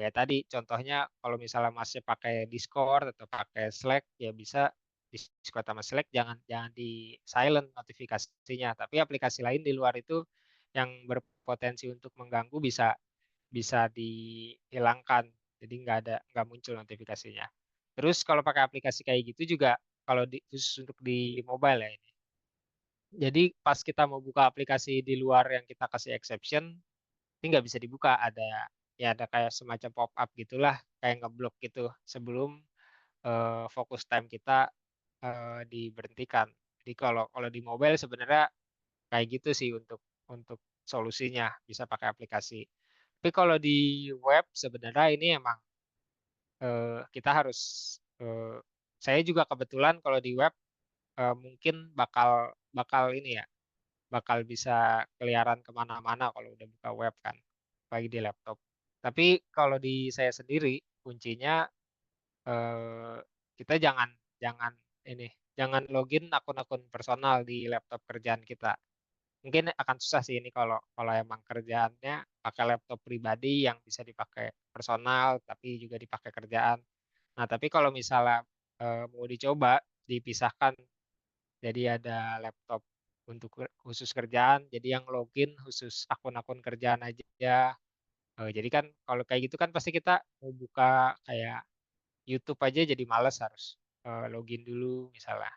ya tadi contohnya kalau misalnya masih pakai Discord atau pakai Slack ya bisa Discord sama Slack jangan jangan di silent notifikasinya, tapi aplikasi lain di luar itu yang berpotensi untuk mengganggu bisa bisa dihilangkan, jadi nggak muncul notifikasinya. Terus kalau pakai aplikasi kayak gitu juga kalau khusus untuk di mobile ya ini. Jadi pas kita mau buka aplikasi di luar yang kita kasih exception, ini nggak bisa dibuka. Ada kayak semacam pop up gitulah, kayak ngeblok gitu sebelum fokus time kita diberhentikan. Jadi kalau kalau di mobile sebenarnya kayak gitu sih untuk solusinya bisa pakai aplikasi. Tapi kalau di web sebenarnya ini emang kita harus eh, saya juga kebetulan kalau di web mungkin bakal ini ya, bakal bisa keliaran kemana-mana kalau udah buka web kan, apalagi di laptop. Tapi kalau di saya sendiri kuncinya eh, kita jangan jangan ini jangan login akun-akun personal di laptop kerjaan kita. Mungkin akan susah sih ini kalau kalau emang kerjaannya pakai laptop pribadi yang bisa dipakai personal tapi juga dipakai kerjaan. Nah, tapi kalau misalnya mau dicoba dipisahkan, jadi ada laptop untuk khusus kerjaan, jadi yang login khusus akun-akun kerjaan aja. Jadi kan kalau kayak gitu kan pasti kita mau buka kayak YouTube aja jadi males harus login dulu misalnya.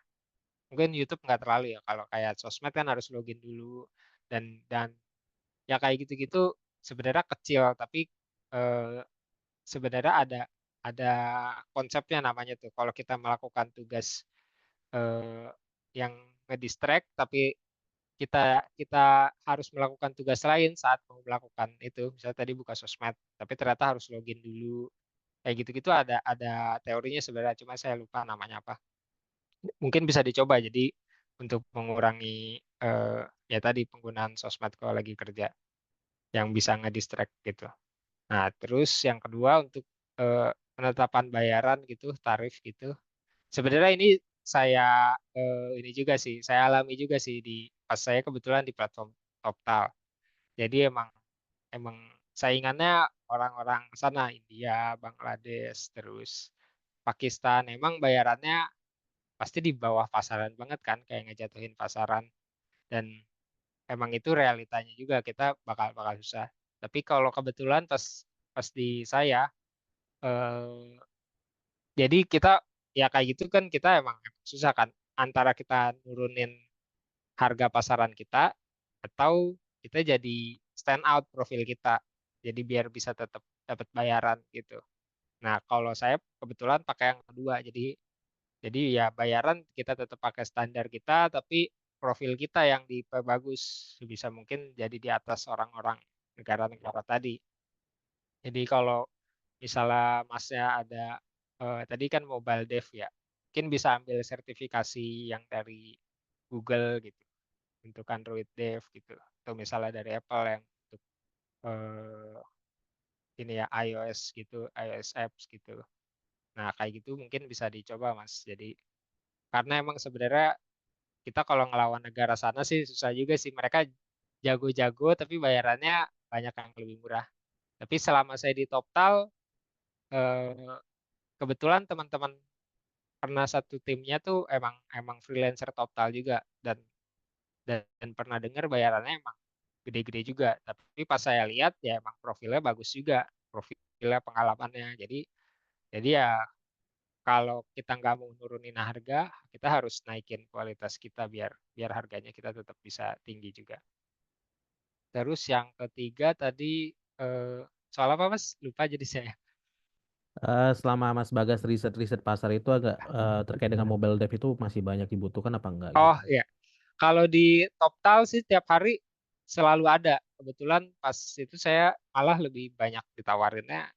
Mungkin YouTube nggak terlalu ya, kalau kayak sosmed kan harus login dulu dan ya kayak gitu-gitu sebenarnya kecil tapi eh, sebenarnya ada konsepnya namanya tuh. Kalau kita melakukan tugas eh, yang ngedistract tapi kita kita harus melakukan tugas lain saat mau melakukan itu. Misalnya tadi buka sosmed, tapi ternyata harus login dulu. Kayak gitu-gitu ada teorinya sebenarnya, cuma saya lupa namanya apa. Mungkin bisa dicoba jadi untuk mengurangi ya tadi penggunaan sosmed kalau lagi kerja yang bisa ngedistract gitu. Nah, terus yang kedua untuk penetapan bayaran gitu, tarif gitu. Sebenarnya ini saya ini juga sih, saya alami juga sih di pas saya kebetulan di platform TopTal. Jadi emang emang saingannya orang-orang sana, India, Bangladesh, terus Pakistan. Emang bayarannya pasti di bawah pasaran banget kan, kayak ngejatuhin pasaran. Dan emang itu realitanya juga kita bakal bakal susah. Tapi kalau kebetulan pas pas di saya eh, jadi kita ya kayak gitu kan kita emang susah kan antara kita nurunin harga pasaran kita atau kita jadi stand out profil kita. Jadi biar bisa tetap dapat bayaran gitu. Nah, kalau saya kebetulan pakai yang kedua. Jadi ya bayaran kita tetap pakai standar kita tapi profil kita yang diperbagus sebisa mungkin jadi di atas orang-orang negara-negara tadi. Jadi kalau misalnya masnya ada tadi kan mobile dev ya, mungkin bisa ambil sertifikasi yang dari Google gitu untuk Android dev gitu, atau misalnya dari Apple yang untuk eh, ini ya iOS gitu, iOS apps gitu. Nah kayak gitu mungkin bisa dicoba Mas. Jadi karena emang sebenarnya kita kalau ngelawan negara sana sih susah juga sih, mereka jago-jago tapi bayarannya banyak yang lebih murah. Tapi selama saya di TopTal eh, kebetulan teman-teman pernah satu timnya tuh emang emang freelancer total juga dan pernah dengar bayarannya emang gede-gede juga. Tapi pas saya lihat ya emang profilnya bagus juga, profilnya pengalamannya. Jadi ya kalau kita nggak mau nurunin harga, kita harus naikin kualitas kita biar biar harganya kita tetap bisa tinggi juga. Terus yang ketiga tadi eh, soal apa Mas? Lupa jadi saya. Selama Mas Bagas riset-riset pasar itu agak terkait dengan mobile dev itu masih banyak dibutuhkan apa enggak gitu? Oh ya, kalau di TopTal sih tiap hari selalu ada. Kebetulan pas itu saya malah lebih banyak ditawarinnya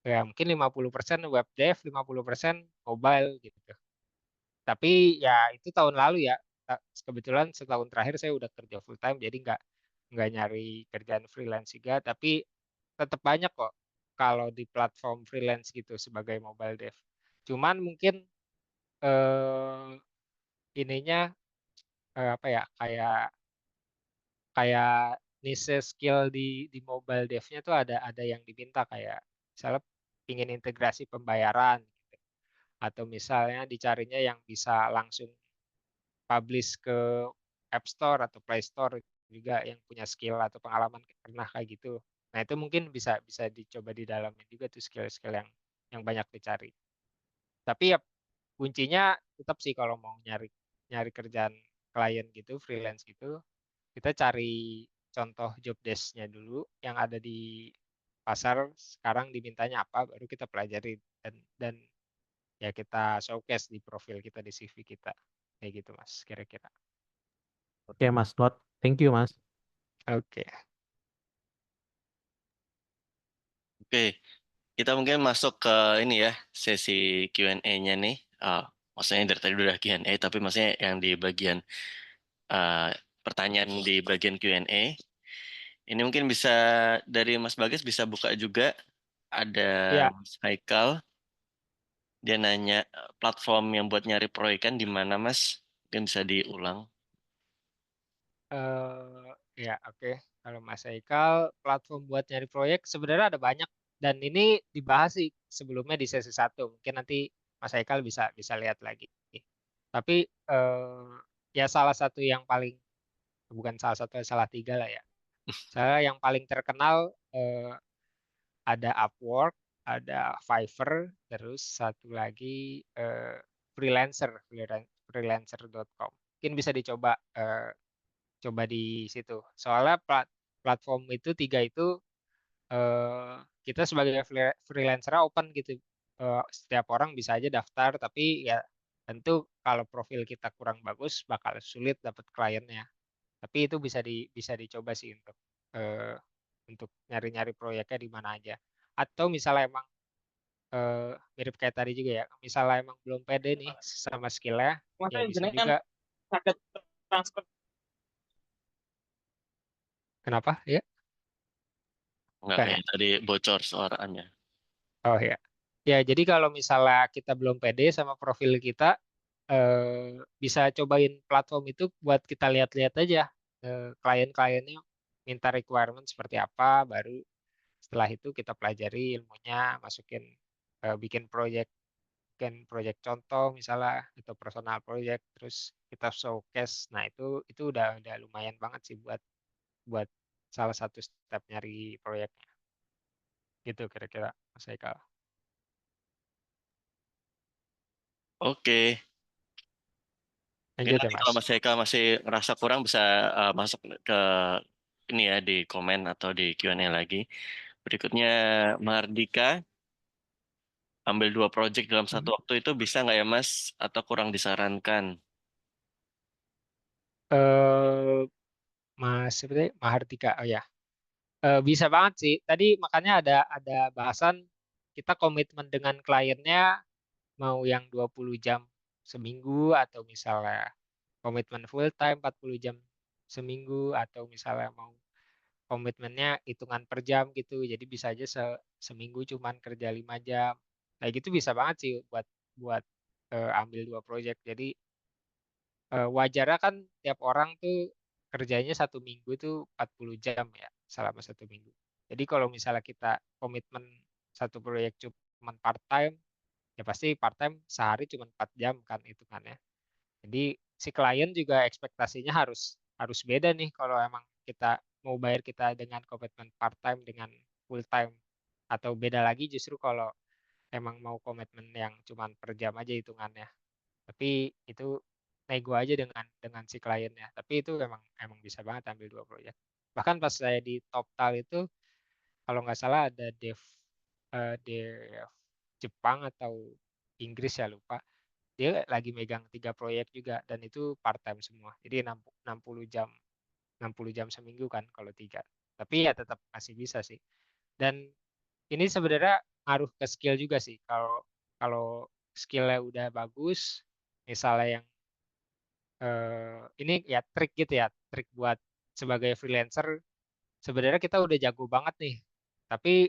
ya mungkin 50% web dev, 50% mobile gitu. Tapi ya itu tahun lalu ya. Kebetulan setahun terakhir saya udah kerja full time jadi nggak nyari kerjaan freelance juga. Tapi tetap banyak kok kalau di platform freelance gitu sebagai mobile dev. Cuman mungkin eh, ininya apa ya kayak kayak niche skill di mobile dev-nya tuh ada yang diminta kayak misalnya ingin integrasi pembayaran gitu. Atau misalnya dicarinya yang bisa langsung publish ke App Store atau Play Store juga yang punya skill atau pengalaman pernah kayak gitu. Nah, itu mungkin bisa bisa dicoba di dalamnya juga tuh skill-skill yang banyak dicari. Tapi ya kuncinya tetap sih kalau mau nyari nyari kerjaan klien gitu, freelance gitu, kita cari contoh job desk-nya dulu yang ada di pasar sekarang dimintanya apa, baru kita pelajari dan ya kita showcase di profil kita di CV kita. Kayak gitu Mas, kira-kira. Oke Mas Not, thank you Mas. Oke. Oke, kita mungkin masuk ke ini ya, sesi Q&A-nya nih. Ah, maksudnya dari tadi udah Q&A, tapi maksudnya yang di bagian eh, pertanyaan di bagian Q&A, ini mungkin bisa dari Mas Bagas bisa buka juga. Ada Ya, Mas Haikal, dia nanya platform yang buat nyari proyekan di mana Mas? Mungkin bisa diulang. ya oke. Kalau Mas Haikal, platform buat nyari proyek sebenarnya ada banyak dan ini dibahas sih sebelumnya di sesi satu. Mungkin nanti Mas Haikal bisa bisa lihat lagi. Tapi ya salah satu yang paling bukan salah satu, salah tiga lah ya. Saya yang paling terkenal ada Upwork, ada Fiverr, terus satu lagi freelancer.com. Mungkin bisa dicoba coba di situ. Soalnya platform itu tiga itu eh, kita sebagai freelancer open gitu. Setiap orang bisa aja daftar, tapi ya tentu kalau profil kita kurang bagus bakal sulit dapat kliennya. Tapi itu bisa dicoba sih eh, untuk nyari-nyari proyeknya di mana aja. Atau misalnya emang mirip kayak tadi juga ya, misalnya emang belum pede nih sama skillnya, ya bisa juga. Kenapa? Ya, Enggak, bukan ya ya? tadi bocor suaranya. Oh ya. Ya, jadi kalau misalnya kita belum pede sama profil kita, bisa cobain platform itu buat kita lihat-lihat aja klien-kliennya minta requirement seperti apa, baru setelah itu kita pelajari ilmunya, masukin bikin project contoh misalnya atau personal project, terus kita showcase. Nah, itu udah lumayan banget sih buat buat salah satu step nyari proyeknya. Gitu kira-kira Mas Haikal. Oke. Mungkin Lanjut ya, nanti kalau Mas. Mas Eka masih ngerasa kurang bisa masuk ke ini ya di komen atau di Q&A lagi. Berikutnya Mardika, ambil 2 project dalam satu Mhm. waktu itu bisa nggak ya Mas? Atau kurang disarankan? eh Mas seperti Mahardika. Oh ya. Bisa banget sih. Tadi makanya ada bahasan kita komitmen dengan kliennya mau yang 20 jam seminggu atau misalnya komitmen full time 40 jam seminggu atau misalnya mau komitmennya hitungan per jam gitu. Jadi bisa aja seminggu cuman kerja 5 jam. Nah, gitu bisa banget sih buat buat ambil 2 proyek. Jadi wajarnya kan tiap orang tuh kerjanya 1 minggu tuh 40 jam ya selama 1 minggu. Jadi kalau misalnya kita komitmen satu proyek cuma part time, ya pasti part time sehari cuma 4 jam kan hitungannya. Jadi si klien juga ekspektasinya harus harus beda nih kalau emang kita mau bayar kita dengan komitmen part time dengan full time, atau beda lagi justru kalau emang mau komitmen yang cuma per jam aja hitungannya. Tapi itu nego aja dengan si kliennya. Tapi itu emang emang bisa banget ambil 2 proyek. Bahkan pas saya di Toptal itu kalau nggak salah ada dev Jepang atau Inggris ya lupa. Dia lagi megang 3 proyek juga dan itu part time semua. Jadi 60 jam seminggu kan kalau tiga. Tapi ya tetap masih bisa sih. Dan ini sebenarnya ngaruh ke skill juga sih. Kalau kalau skillnya udah bagus, misalnya yang ini ya trik gitu ya, trik buat sebagai freelancer sebenarnya kita udah jago banget nih. Tapi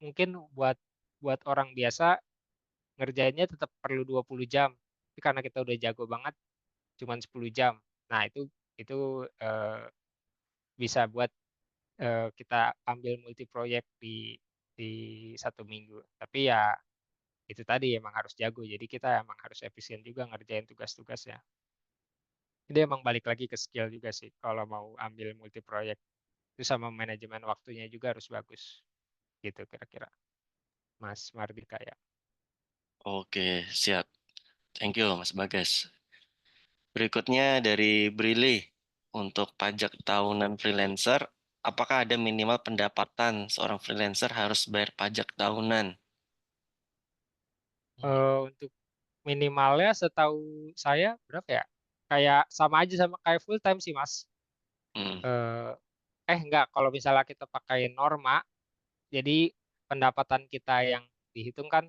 mungkin buat buat orang biasa ngerjainnya tetap perlu 20 jam. Tapi karena kita udah jago banget cuman 10 jam. Nah, itu eh, bisa buat kita ambil multi proyek di 1 minggu. Tapi ya itu tadi emang harus jago. Jadi kita emang harus efisien juga ngerjain tugas-tugasnya. Jadi emang balik lagi ke skill juga sih kalau mau ambil multi proyek. Itu sama manajemen waktunya juga harus bagus. Gitu kira-kira. Mas Mardika ya. Oke, siap. Thank you Mas Bagas. Berikutnya dari Brili. Untuk pajak tahunan freelancer, apakah ada minimal pendapatan seorang freelancer harus bayar pajak tahunan? Untuk minimalnya setahu saya berapa ya? Kayak sama aja sama kayak full time sih Mas. Hmm. Eh enggak, kalau misalnya kita pakai norma, jadi pendapatan kita yang dihitung kan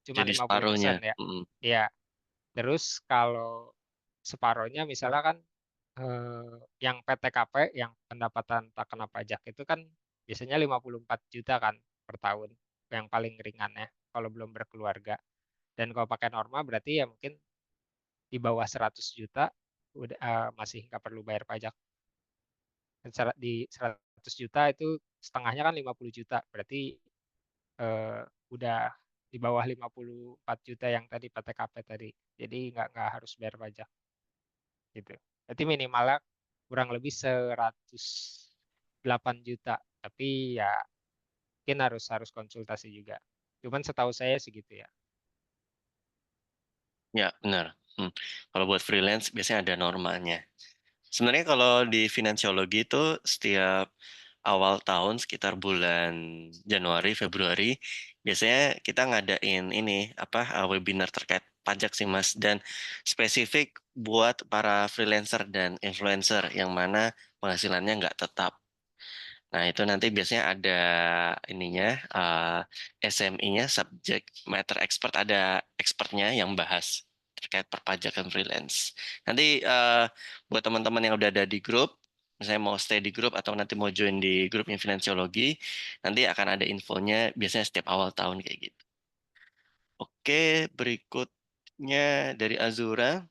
cuma Jadi 50% separuhnya. ya. Mm. Ya, terus kalau separohnya misalnya kan yang PTKP, yang pendapatan tak kena pajak itu kan biasanya 54 juta kan per tahun, yang paling ringan ya kalau belum berkeluarga. Dan kalau pakai norma berarti ya mungkin di bawah 100 juta udah masih nggak perlu bayar pajak. Dan di 100 juta itu setengahnya kan 50 juta, berarti udah di bawah 54 juta yang tadi PTKP tadi. Jadi nggak harus bayar pajak gitu. Berarti minimalnya kurang lebih 108 juta. Tapi ya mungkin harus harus konsultasi juga. Cuman setahu saya segitu ya. Ya, benar. Kalau buat freelance biasanya ada normanya. Sebenarnya kalau di finansiologi itu setiap awal tahun sekitar bulan Januari, Februari, biasanya kita ngadain ini apa webinar terkait pajak sih Mas, dan spesifik buat para freelancer dan influencer yang mana penghasilannya nggak tetap. Nah, itu nanti biasanya ada ininya, SMI-nya, subject matter expert, ada expertnya yang bahas terkait perpajakan freelance. Nanti buat teman-teman yang udah ada di grup, misalnya mau stay di grup atau nanti mau join di grup finansiologi, nanti akan ada infonya biasanya setiap awal tahun kayak gitu. Oke, berikutnya dari Azura.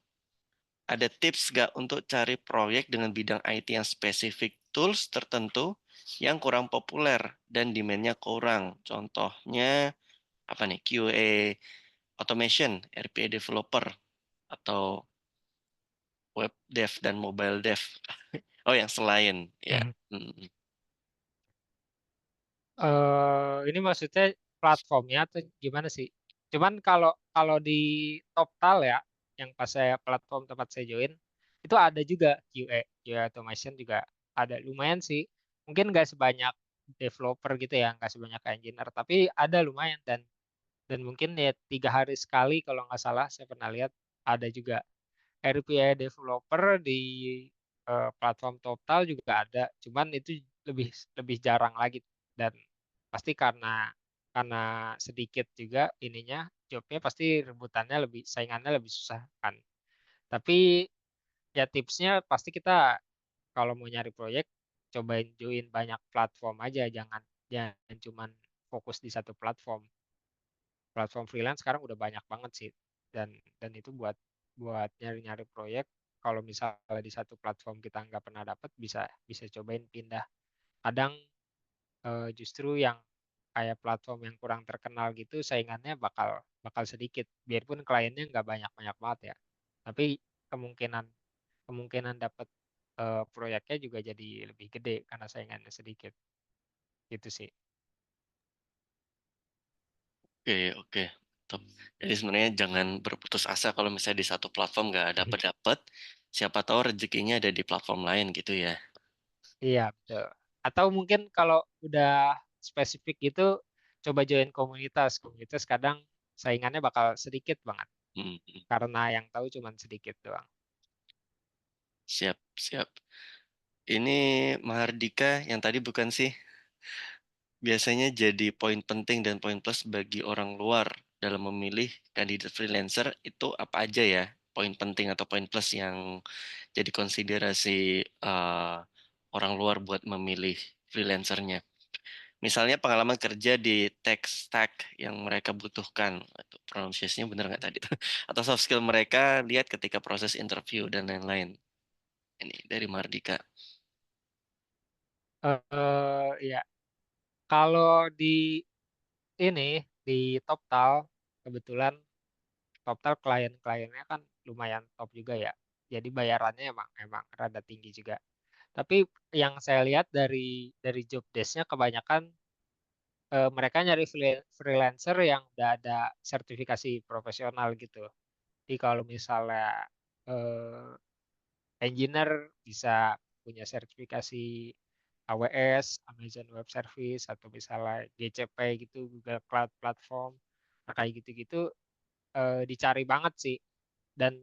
Ada tips nggak untuk cari proyek dengan bidang IT yang spesifik tools tertentu yang kurang populer dan demand-nya kurang? Contohnya apa nih? QA automation, RPA developer, atau web dev dan mobile dev. Oh, yang selain ya. Mhm. Hmm. Ini maksudnya platformnya atau gimana sih? Cuman kalau kalau di Toptal ya, yang pas saya platform tempat saya join, itu ada juga QA automation juga ada lumayan sih. Mungkin nggak sebanyak developer gitu ya, nggak sebanyak engineer, tapi ada lumayan dan mungkin ya 3 hari sekali kalau nggak salah saya pernah lihat ada juga RPA developer di platform Total juga ada, cuman itu lebih lebih jarang lagi dan pasti karena sedikit juga ininya jobnya pasti rebutannya lebih saingannya lebih susah kan. Tapi ya tipsnya pasti kita kalau mau nyari proyek cobain join banyak platform aja, jangan cuman fokus di satu platform. Platform freelance sekarang udah banyak banget sih dan itu buat buat nyari-nyari proyek kalau misalnya di satu platform kita nggak pernah dapat bisa bisa cobain pindah kadang justru yang kayak platform yang kurang terkenal gitu saingannya bakal bakal sedikit biarpun kliennya nggak banyak-banyak banget ya tapi kemungkinan kemungkinan dapat proyeknya juga jadi lebih gede karena saingannya sedikit gitu sih. Oke, oke. Top. Jadi sebenarnya jangan berputus asa kalau misalnya di satu platform nggak dapat-dapat. Siapa tahu rezekinya ada di platform lain gitu ya. Iya, betul. Atau mungkin kalau udah spesifik gitu, coba join komunitas. Komunitas kadang saingannya bakal sedikit banget, Hmm. karena yang tahu cuma sedikit doang. Siap, siap. Ini Mahardika yang tadi bukan sih? Biasanya jadi poin penting dan poin plus bagi orang luar dalam memilih kandidat freelancer itu apa aja ya? Poin penting atau poin plus yang jadi konsiderasi orang luar buat memilih freelancernya. Misalnya pengalaman kerja di tech stack yang mereka butuhkan. Itu pronunciation-nya bener nggak tadi? Atau soft skill mereka lihat ketika proses interview dan lain-lain. Ini dari Mardika. Ya, kalau di ini di Toptal, kebetulan Toptal klien-kliennya kan lumayan top juga ya. Jadi bayarannya emang emang rada tinggi juga. Tapi yang saya lihat dari job desk-nya kebanyakan mereka nyari freelancer yang udah ada sertifikasi profesional gitu. Jadi kalau misalnya eh, engineer bisa punya sertifikasi AWS, Amazon Web Service, atau misalnya GCP gitu, Google Cloud Platform, nah, kayak gitu-gitu dicari banget sih. Dan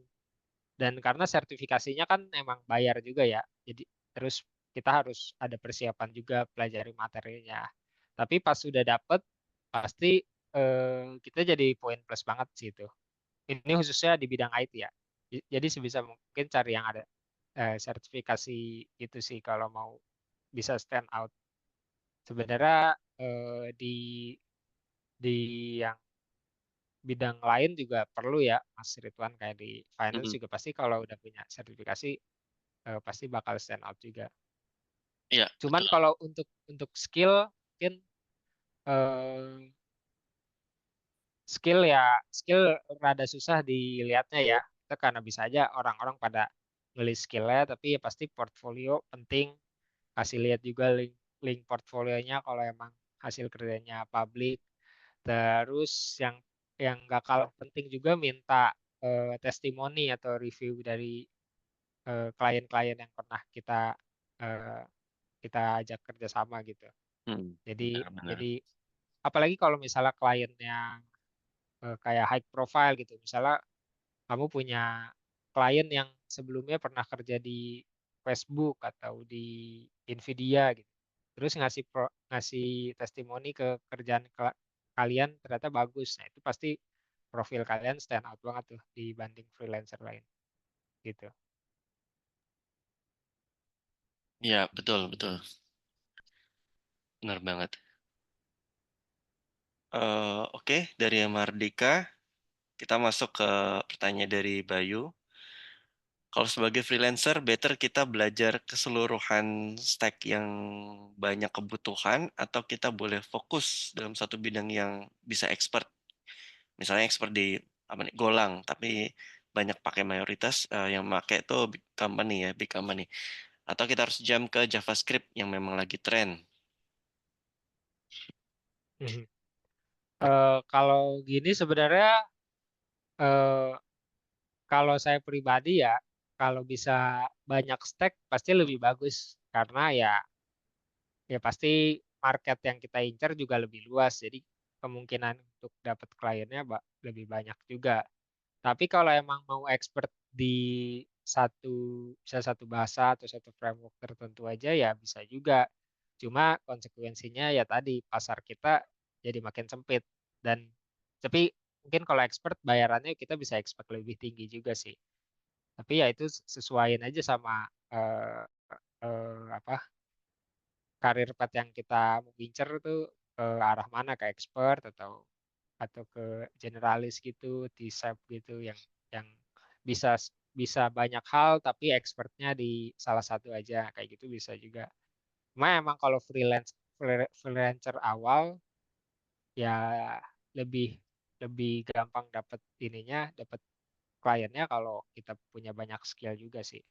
dan karena sertifikasinya kan emang bayar juga ya, jadi terus kita harus ada persiapan juga pelajari materinya. Tapi pas sudah dapet, pasti kita jadi poin plus banget sih itu. Ini khususnya di bidang IT ya. Jadi sebisa mungkin cari yang ada sertifikasi itu sih kalau mau bisa stand out. Sebenarnya di yang bidang lain juga perlu ya, Mas Ridwan, kayak di finance Mm-mm. juga pasti kalau udah punya sertifikasi pasti bakal stand out juga. Iya, Cuman betul. kalau untuk skill mungkin eh, skill rada susah dilihatnya ya. Itu karena bisa aja orang-orang pada ngelis skillnya, tapi ya pasti portfolio penting. Kasih lihat juga link portfolionya kalau emang hasil kerjanya publik. Terus yang gak kalah penting juga minta testimoni atau review dari klien-klien yang pernah eh, kita ajak kerjasama gitu. Jadi Benar-benar. jadi apalagi kalau misalnya kliennya kayak high profile gitu. Misalnya kamu punya klien yang sebelumnya pernah kerja di Facebook atau di Nvidia gitu. Terus ngasih testimoni ke kerjaan kalian ternyata bagus. Nah, itu pasti profil kalian stand out banget tuh dibanding freelancer lain gitu. Iya, betul, betul. Benar banget. Oke, dari Mardika, kita masuk ke pertanyaan dari Bayu. Kalau sebagai freelancer, better kita belajar keseluruhan stack yang banyak kebutuhan, atau kita boleh fokus dalam satu bidang yang bisa expert. Misalnya expert di apa nih, Golang, tapi banyak pakai mayoritas yang pakai itu big company ya, big company. Atau kita harus jump ke JavaScript yang memang lagi tren. Mhm. Kalau gini sebenarnya eh, kalau saya pribadi ya kalau bisa banyak stack pasti lebih bagus karena ya pasti market yang kita incar juga lebih luas jadi kemungkinan untuk dapat kliennya lebih banyak juga. Tapi kalau emang mau expert di satu bisa satu bahasa atau satu framework tertentu aja ya bisa juga. Cuma konsekuensinya ya tadi pasar kita jadi makin sempit dan tapi mungkin kalau expert bayarannya kita bisa expect lebih tinggi juga sih. Tapi ya itu sesuaiin aja sama eh, apa karir path yang kita mau incer tuh ke arah mana ke expert atau ke generalis gitu, di SAP gitu yang bisa bisa banyak hal tapi expertnya di salah satu aja kayak gitu bisa juga. Cuma emang kalau freelancer awal ya lebih lebih gampang dapat ininya, dapat kliennya kalau kita punya banyak skill juga sih.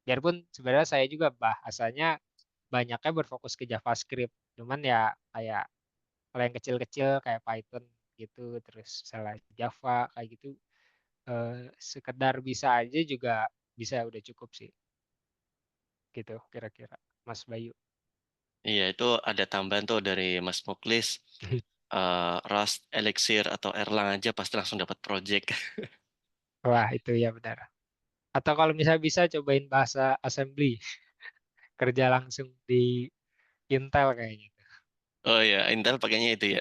Biarpun sebenarnya saya juga bahasanya banyaknya berfokus ke JavaScript, cuman ya kayak kalau yang kecil-kecil kayak Python gitu, terus salah Java kayak gitu, sekedar bisa aja juga bisa udah cukup sih, gitu kira-kira, Mas Bayu. Iya, itu ada tambahan tuh dari Mas Muklis. Rust, Elixir, atau Erlang aja pasti langsung dapat project. Wah itu ya benar. Atau kalau misalnya bisa cobain bahasa assembly, kerja langsung di Intel kayaknya. Oh iya, Intel pakainya itu ya.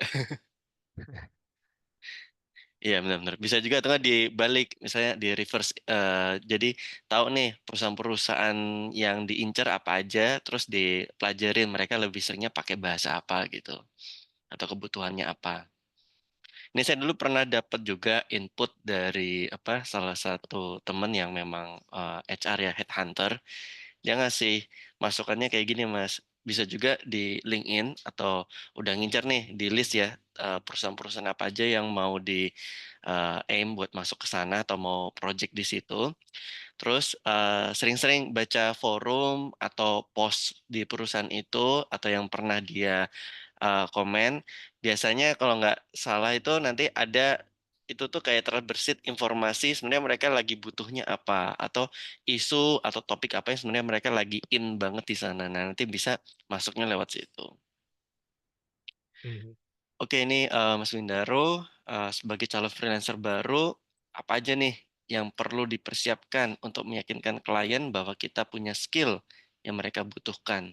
Iya benar-benar. Bisa juga tuh dibalik, misalnya di reverse. Jadi tahu nih perusahaan-perusahaan yang diincar apa aja, terus dipelajarin mereka lebih seringnya pakai bahasa apa gitu, atau kebutuhannya apa. Ini saya dulu pernah dapat juga input dari apa salah satu teman yang memang HR ya, headhunter. Dia ngasih masukannya kayak gini, Mas. Bisa juga di LinkedIn atau udah ngincar nih di list ya perusahaan-perusahaan apa aja yang mau di aim buat masuk ke sana atau mau project di situ. Terus sering-sering baca forum atau post di perusahaan itu atau yang pernah dia komen. Biasanya kalau nggak salah itu nanti ada itu tuh kayak terbersit informasi sebenarnya mereka lagi butuhnya apa atau isu atau topik apa yang sebenarnya mereka lagi in banget di sana. Nah, nanti bisa masuknya lewat situ. Mhm. Oke, ini Mas Windaro sebagai calon freelancer baru, apa aja nih yang perlu dipersiapkan untuk meyakinkan klien bahwa kita punya skill yang mereka butuhkan?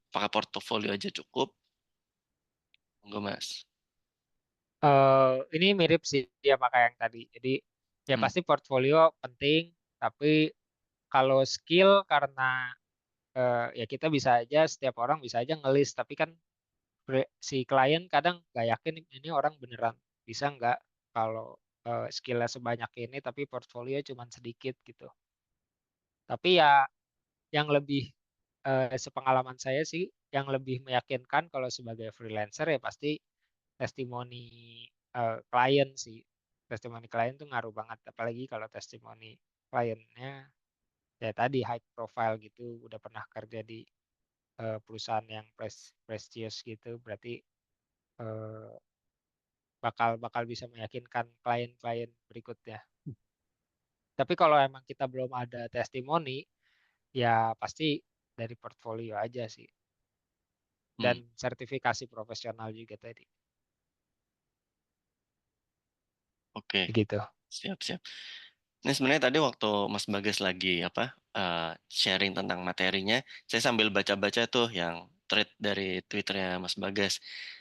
Apakah portofolio aja cukup? Enggak, Mas. Ini mirip sih ya kayak yang tadi. Jadi ya Hmm, pasti portfolio penting, tapi kalau skill karena ya kita bisa aja setiap orang bisa aja ngelis, tapi kan si klien kadang nggak yakin ini orang beneran bisa nggak kalau skillnya sebanyak ini tapi portfolio cuma sedikit gitu. Tapi ya yang lebih sepengalaman saya sih yang lebih meyakinkan kalau sebagai freelancer ya pasti testimoni klien sih. Testimoni klien tuh ngaruh banget, apalagi kalau testimoni kliennya ya tadi high profile gitu, udah pernah kerja di perusahaan yang prestigious gitu, berarti eh, bakal bakal bisa meyakinkan klien-klien berikutnya. Tapi kalau emang kita belum ada testimoni, ya pasti dari portfolio aja sih. Dan hmm, sertifikasi profesional juga tadi. oke, Begitu. siap siap. Ini sebenarnya tadi waktu Mas Bagas lagi apa sharing tentang materinya, saya sambil baca-baca tuh yang thread dari Twitternya Mas Bagas.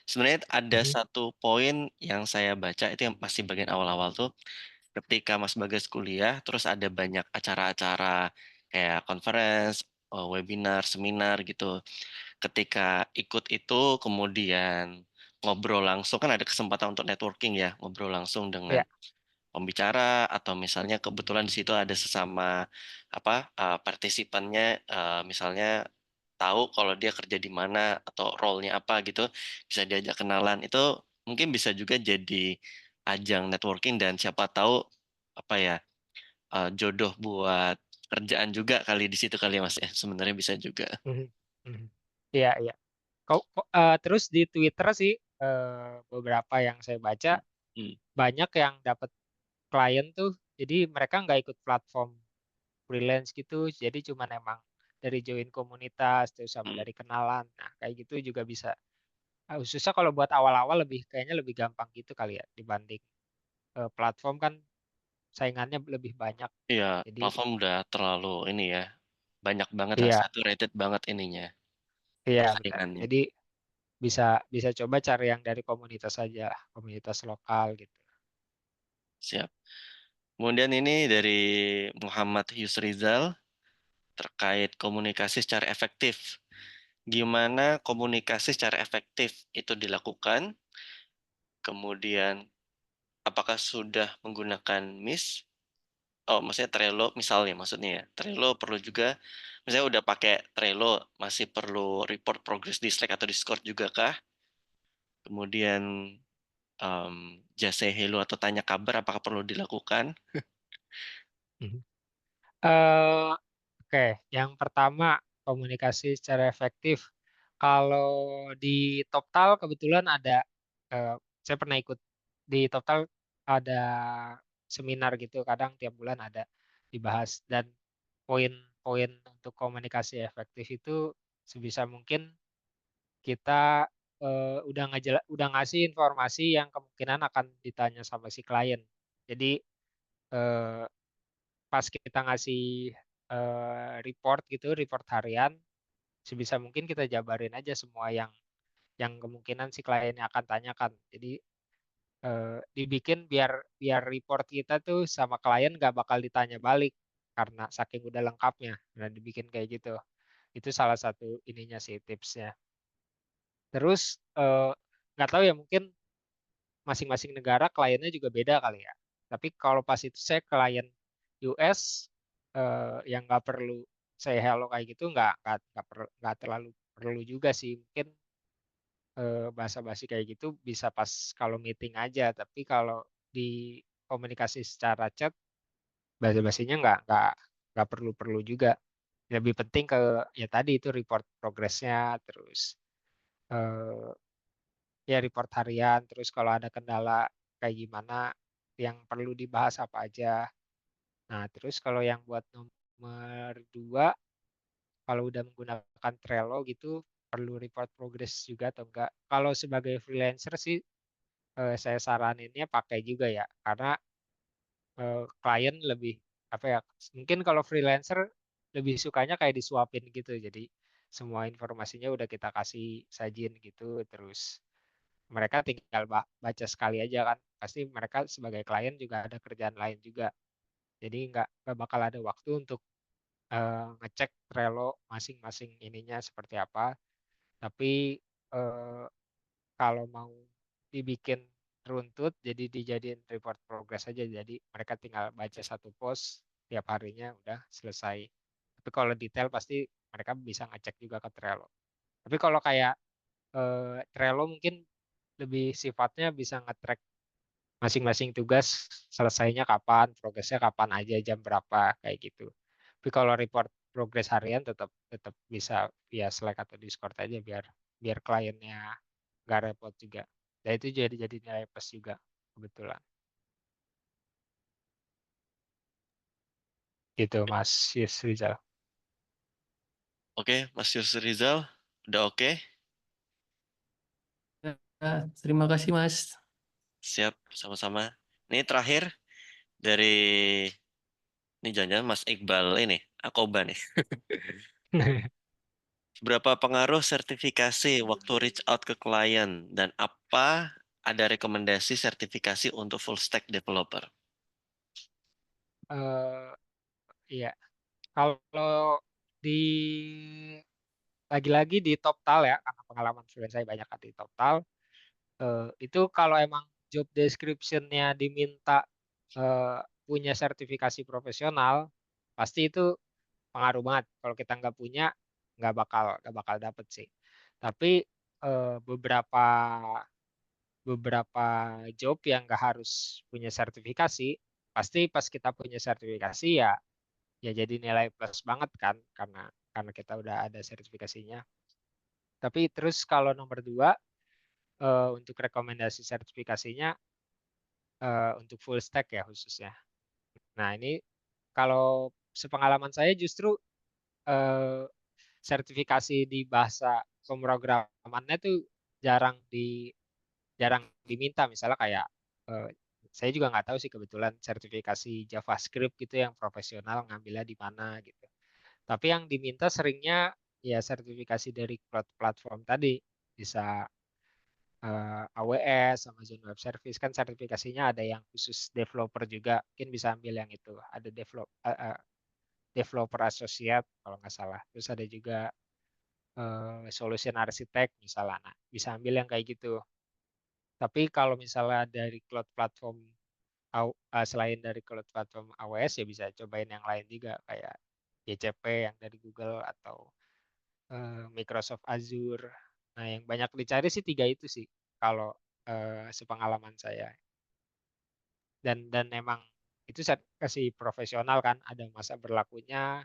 Sebenarnya ada Mhm. satu poin yang saya baca itu yang masih bagian awal-awal tuh, ketika Mas Bagas kuliah, terus ada banyak acara-acara kayak conference, webinar, seminar gitu. Ketika ikut itu, kemudian ngobrol langsung kan ada kesempatan untuk networking ya, ngobrol langsung dengan Ya. pembicara atau misalnya kebetulan di situ ada sesama apa partisipannya, misalnya tahu kalau dia kerja di mana atau role-nya apa gitu, bisa diajak kenalan. Itu mungkin bisa juga jadi ajang networking dan siapa tahu apa ya, jodoh buat kerjaan juga kali di situ kali ya Mas ya. Sebenarnya bisa juga. Mhm. Mhm. Iya, iya. Terus di Twitter sih beberapa yang saya baca Hmm, banyak yang dapat klien tuh, jadi mereka nggak ikut platform freelance gitu, jadi cuma emang dari join komunitas terus sama hmm. dari kenalan. Nah, kayak gitu juga bisa. Khususnya kalau buat awal-awal kayaknya lebih gampang gitu kali ya dibanding platform kan saingannya lebih banyak. Iya, Jadi platform udah terlalu ini ya, banyak banget lah, iya, saturated banget ininya, iya benar. persaingannya. Jadi bisa bisa coba cari yang dari komunitas aja lah, komunitas lokal gitu. Siap. Kemudian ini dari Muhammad Yusrizal terkait komunikasi secara efektif. Gimana komunikasi secara efektif itu dilakukan? Kemudian apakah sudah menggunakan MIS? Oh, maksudnya Trello misalnya maksudnya ya. Trello perlu juga, misalnya udah pakai Trello, masih perlu report progress di Slack atau Discord juga kah? Kemudian just say hello atau tanya kabar apakah perlu dilakukan? Mhm. Eh, Oke, yang pertama komunikasi secara efektif. Kalau di TopTal kebetulan ada, eh, saya pernah ikut di TopTal ada seminar gitu, kadang tiap bulan ada dibahas dan poin-poin untuk komunikasi efektif itu sebisa mungkin kita udah ngasih informasi yang kemungkinan akan ditanya sama si klien. Jadi eh, pas kita ngasih report gitu, report harian, sebisa mungkin kita jabarin aja semua yang kemungkinan si kliennya akan tanyakan. Jadi dibikin biar biar report kita tuh sama klien nggak bakal ditanya balik karena saking udah lengkapnya. Nah, dibikin kayak gitu. Itu salah satu ininya sih tipsnya. Terus nggak tahu ya mungkin masing-masing negara kliennya juga beda kali ya. Tapi kalau pas itu saya klien US yang nggak perlu saya hello kayak gitu nggak terlalu perlu juga sih. Mungkin bahasa-basi kayak gitu bisa pas kalau meeting aja. Tapi kalau di komunikasi secara chat bahasa-basinya nggak perlu-perlu juga. Lebih penting ke ya tadi itu report progresnya terus eh, ya report harian, terus kalau ada kendala kayak gimana, yang perlu dibahas apa aja. Nah, terus kalau yang buat nomor dua, kalau udah menggunakan Trello gitu, perlu report progress juga atau enggak. Kalau sebagai freelancer sih, saya saraninnya pakai juga ya, karena klien lebih, apa ya, mungkin kalau freelancer lebih sukanya kayak disuapin gitu, jadi semua informasinya udah kita kasih sajin gitu, terus mereka tinggal baca sekali aja kan. Pasti mereka sebagai klien juga ada kerjaan lain juga. Jadi nggak bakal ada waktu untuk ngecek Trello masing-masing ininya seperti apa. Tapi eh, kalau mau dibikin runtut, jadi dijadiin report progress aja. Jadi mereka tinggal baca satu post tiap harinya udah selesai. Tapi kalau detail pasti mereka bisa ngecek juga ke Trello. Tapi kalau kayak Trello mungkin lebih sifatnya bisa nge-track masing-masing tugas selesainya kapan, progresnya kapan aja, jam berapa, kayak gitu. Tapi kalau report progres harian tetap tetap bisa via Slack atau Discord aja biar biar kliennya nggak repot juga. Dan itu jadi nilai plus juga kebetulan. Gitu Mas Rizal. Oke, Mas Yusri Rizal, udah oke? Ya, terima kasih Mas. Siap, sama-sama. Ini terakhir dari ini jangan-jangan Mas Iqbal ini, Akoba nih. Seberapa pengaruh sertifikasi waktu reach out ke klien dan apa ada rekomendasi sertifikasi untuk full stack developer? eh iya, kalau di lagi-lagi di TopTal ya, karena pengalaman freelance saya banyak kan di TopTal. Itu kalau emang job description-nya diminta eh, punya sertifikasi profesional, pasti itu pengaruh banget. Kalau kita nggak punya, nggak bakal dapet sih. Tapi beberapa beberapa job yang nggak harus punya sertifikasi, pasti pas kita punya sertifikasi ya ya jadi nilai plus banget kan karena kita udah ada sertifikasinya. Tapi terus kalau nomor dua untuk rekomendasi sertifikasinya untuk full stack ya khususnya. Nah ini kalau sepengalaman saya justru eh, sertifikasi di bahasa pemrogramannya tuh jarang di jarang diminta. Misalnya kayak eh, saya juga nggak tahu sih kebetulan sertifikasi JavaScript gitu yang profesional ngambilnya di mana gitu. Tapi yang diminta seringnya ya sertifikasi dari cloud platform tadi, bisa AWS, Amazon Web Service, kan sertifikasinya ada yang khusus developer juga, mungkin bisa ambil yang itu. Ada developer associate kalau nggak salah. Terus ada juga solution architect misalnya. Nah, bisa ambil yang kayak gitu. Tapi kalau misalnya dari cloud platform selain dari cloud platform AWS ya bisa cobain yang lain juga kayak GCP yang dari Google atau Microsoft Azure. Nah, yang banyak dicari sih tiga itu sih kalau sepengalaman saya. Dan emang itu sertifikasi profesional kan, ada masa berlakunya,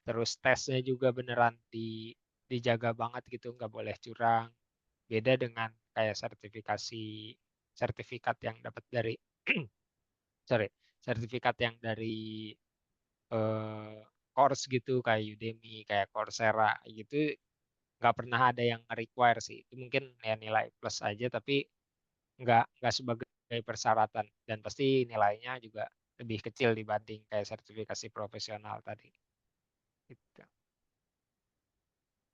terus tesnya juga beneran dijaga banget gitu, nggak boleh curang. Beda dengan kayak sertifikat yang dapat dari sorry, sertifikat yang dari eh, course gitu kayak Udemy, kayak Coursera gitu nggak pernah ada yang require sih. Itu mungkin ya nilai plus aja tapi nggak sebagai persyaratan dan pasti nilainya juga lebih kecil dibanding kayak sertifikasi profesional tadi. Gitu.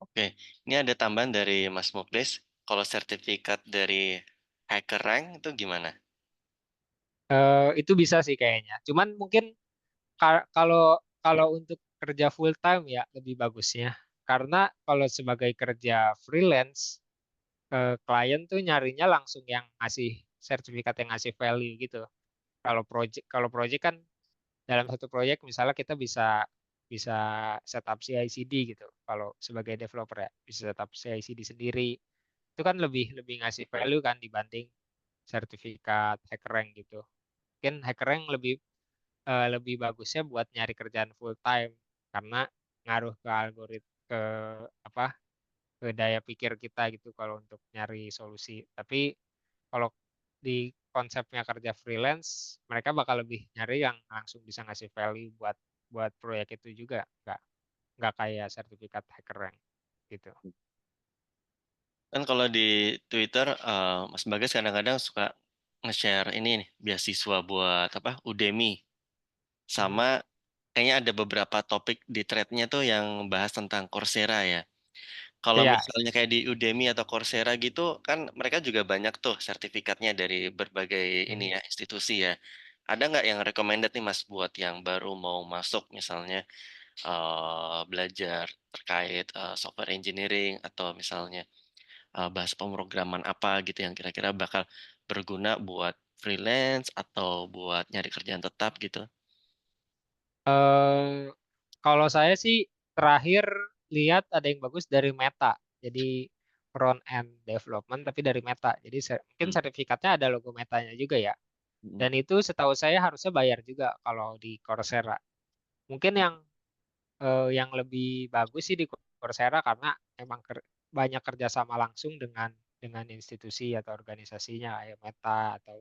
Oke, ini ada tambahan dari Mas Muklis. Kalau sertifikat dari HackerRank itu gimana? Itu bisa sih kayaknya. Cuman mungkin kalau kalau untuk kerja full time ya lebih bagusnya. Karena kalau sebagai kerja freelance, klien tuh nyarinya langsung yang ngasih sertifikat yang ngasih value gitu. Kalau project kan dalam satu proyek misalnya kita bisa bisa setup CI/CD gitu. Kalau sebagai developer ya bisa setup CI/CD sendiri. Itu kan lebih lebih ngasih value kan dibanding sertifikat HackerRank gitu. Mungkin HackerRank lebih bagusnya buat nyari kerjaan full time karena ngaruh ke ke apa ke daya pikir kita gitu kalau untuk nyari solusi. Tapi kalau di konsepnya kerja freelance, mereka bakal lebih nyari yang langsung bisa ngasih value buat buat proyek itu juga, nggak kayak sertifikat hacker rank gitu. Kan kalau di Twitter, Mas Bagas kadang-kadang suka nge-share ini nih, beasiswa buat apa Udemy. Hmm. Sama kayaknya ada beberapa topik di thread-nya tuh yang bahas tentang Coursera ya. Kalau Iya. misalnya kayak di Udemy atau Coursera gitu kan mereka juga banyak tuh sertifikatnya dari berbagai ini Mhm. ya institusi ya. Ada nggak yang recommended nih Mas buat yang baru mau masuk misalnya belajar terkait software engineering atau misalnya bahasa pemrograman apa gitu yang kira-kira bakal berguna buat freelance atau buat nyari kerjaan tetap gitu? Eh, Kalau saya sih terakhir lihat ada yang bagus dari Meta. Jadi front end development tapi dari Meta. Jadi mungkin Hmm. sertifikatnya ada logo Metanya juga ya. Hmm. Dan itu setahu saya harusnya bayar juga kalau di Coursera. Mungkin yang lebih bagus sih di Coursera karena emang banyak kerjasama langsung dengan institusi atau organisasinya kayak Meta atau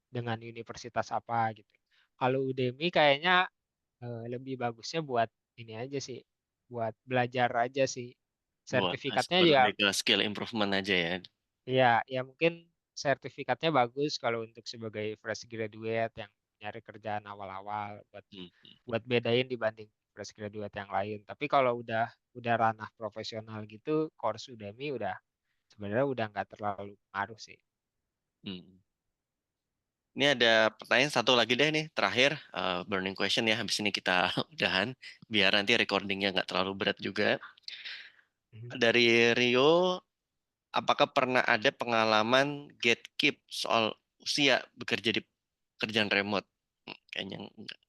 dengan universitas apa gitu. Kalau Udemy kayaknya lebih bagusnya buat ini aja sih, buat belajar aja sih. Buat Sertifikatnya ya, lebih ke skill improvement aja ya. ya mungkin sertifikatnya bagus kalau untuk sebagai fresh graduate yang nyari kerjaan awal-awal buat Hmm. buat bedain dibanding fresh graduate yang lain. Tapi kalau udah ranah profesional gitu, course Udemy udah sebenarnya udah nggak terlalu ngaruh sih. Hmm. Ini ada pertanyaan satu lagi deh nih, terakhir burning question ya. Habis ini kita udahan, biar nanti recordingnya nggak terlalu berat juga. Mhm. Dari Rio, apakah pernah ada pengalaman gatekeep soal usia bekerja di kerjaan remote? Kayaknya enggak.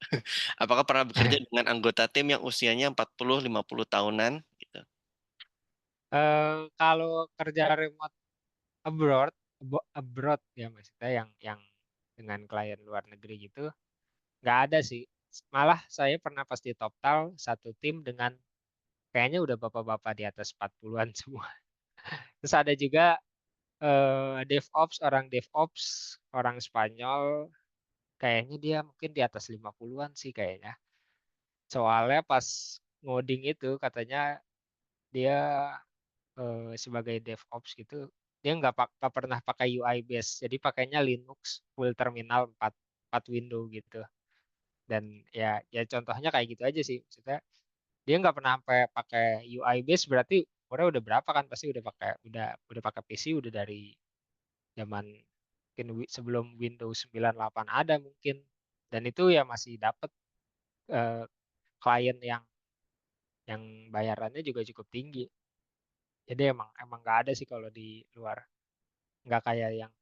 Apakah pernah bekerja dengan anggota tim yang usianya 40-50 tahunan? Gitu. Kalau kerja remote abroad, abroad ya maksudnya yang dengan klien luar negeri gitu, nggak ada sih. Malah saya pernah pas di Toptal satu tim dengan kayaknya udah bapak-bapak di atas 40-an semua. Terus ada juga DevOps, orang Spanyol, kayaknya dia mungkin di atas 50-an sih kayaknya. Soalnya pas ngoding itu katanya dia sebagai DevOps gitu, dia nggak pernah pakai UI base, jadi pakainya Linux full terminal 4 window gitu. Dan ya contohnya kayak gitu aja sih. Maksudnya dia nggak pernah sampai pakai UI base berarti umurnya udah berapa kan? Pasti udah pakai PC udah dari zaman mungkin sebelum Windows 98 ada mungkin. Dan itu ya masih dapat eh, klien yang bayarannya juga cukup tinggi. Jadi emang emang nggak ada sih kalau di luar. Nggak kayak yang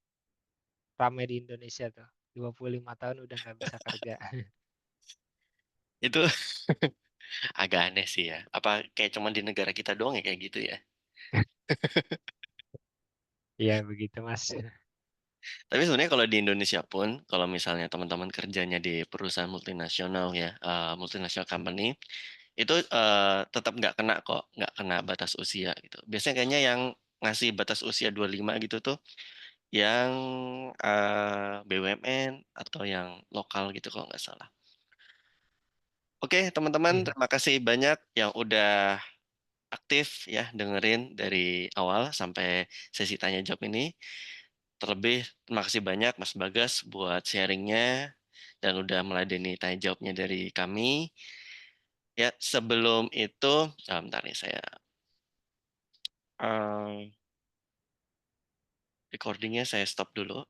ramai di Indonesia tuh. 25 tahun udah nggak bisa kerja. Itu agak aneh sih ya. Apa kayak cuman di negara kita doang ya kayak gitu ya? Iya begitu Mas. Tapi sebenarnya kalau di Indonesia pun, kalau misalnya teman-teman kerjanya di perusahaan multinasional ya, multinational company, itu tetap nggak kena kok, nggak kena batas usia gitu. Biasanya kayaknya yang ngasih batas usia 25 gitu tuh, yang BUMN atau yang lokal gitu kalau nggak salah. Oke teman-teman, Iya. terima kasih banyak yang udah aktif ya dengerin dari awal sampai sesi tanya jawab ini. Terlebih terima kasih banyak Mas Bagas buat sharingnya dan udah meladeni tanya jawabnya dari kami. Ya sebelum itu, bentar nih saya recordingnya saya stop dulu.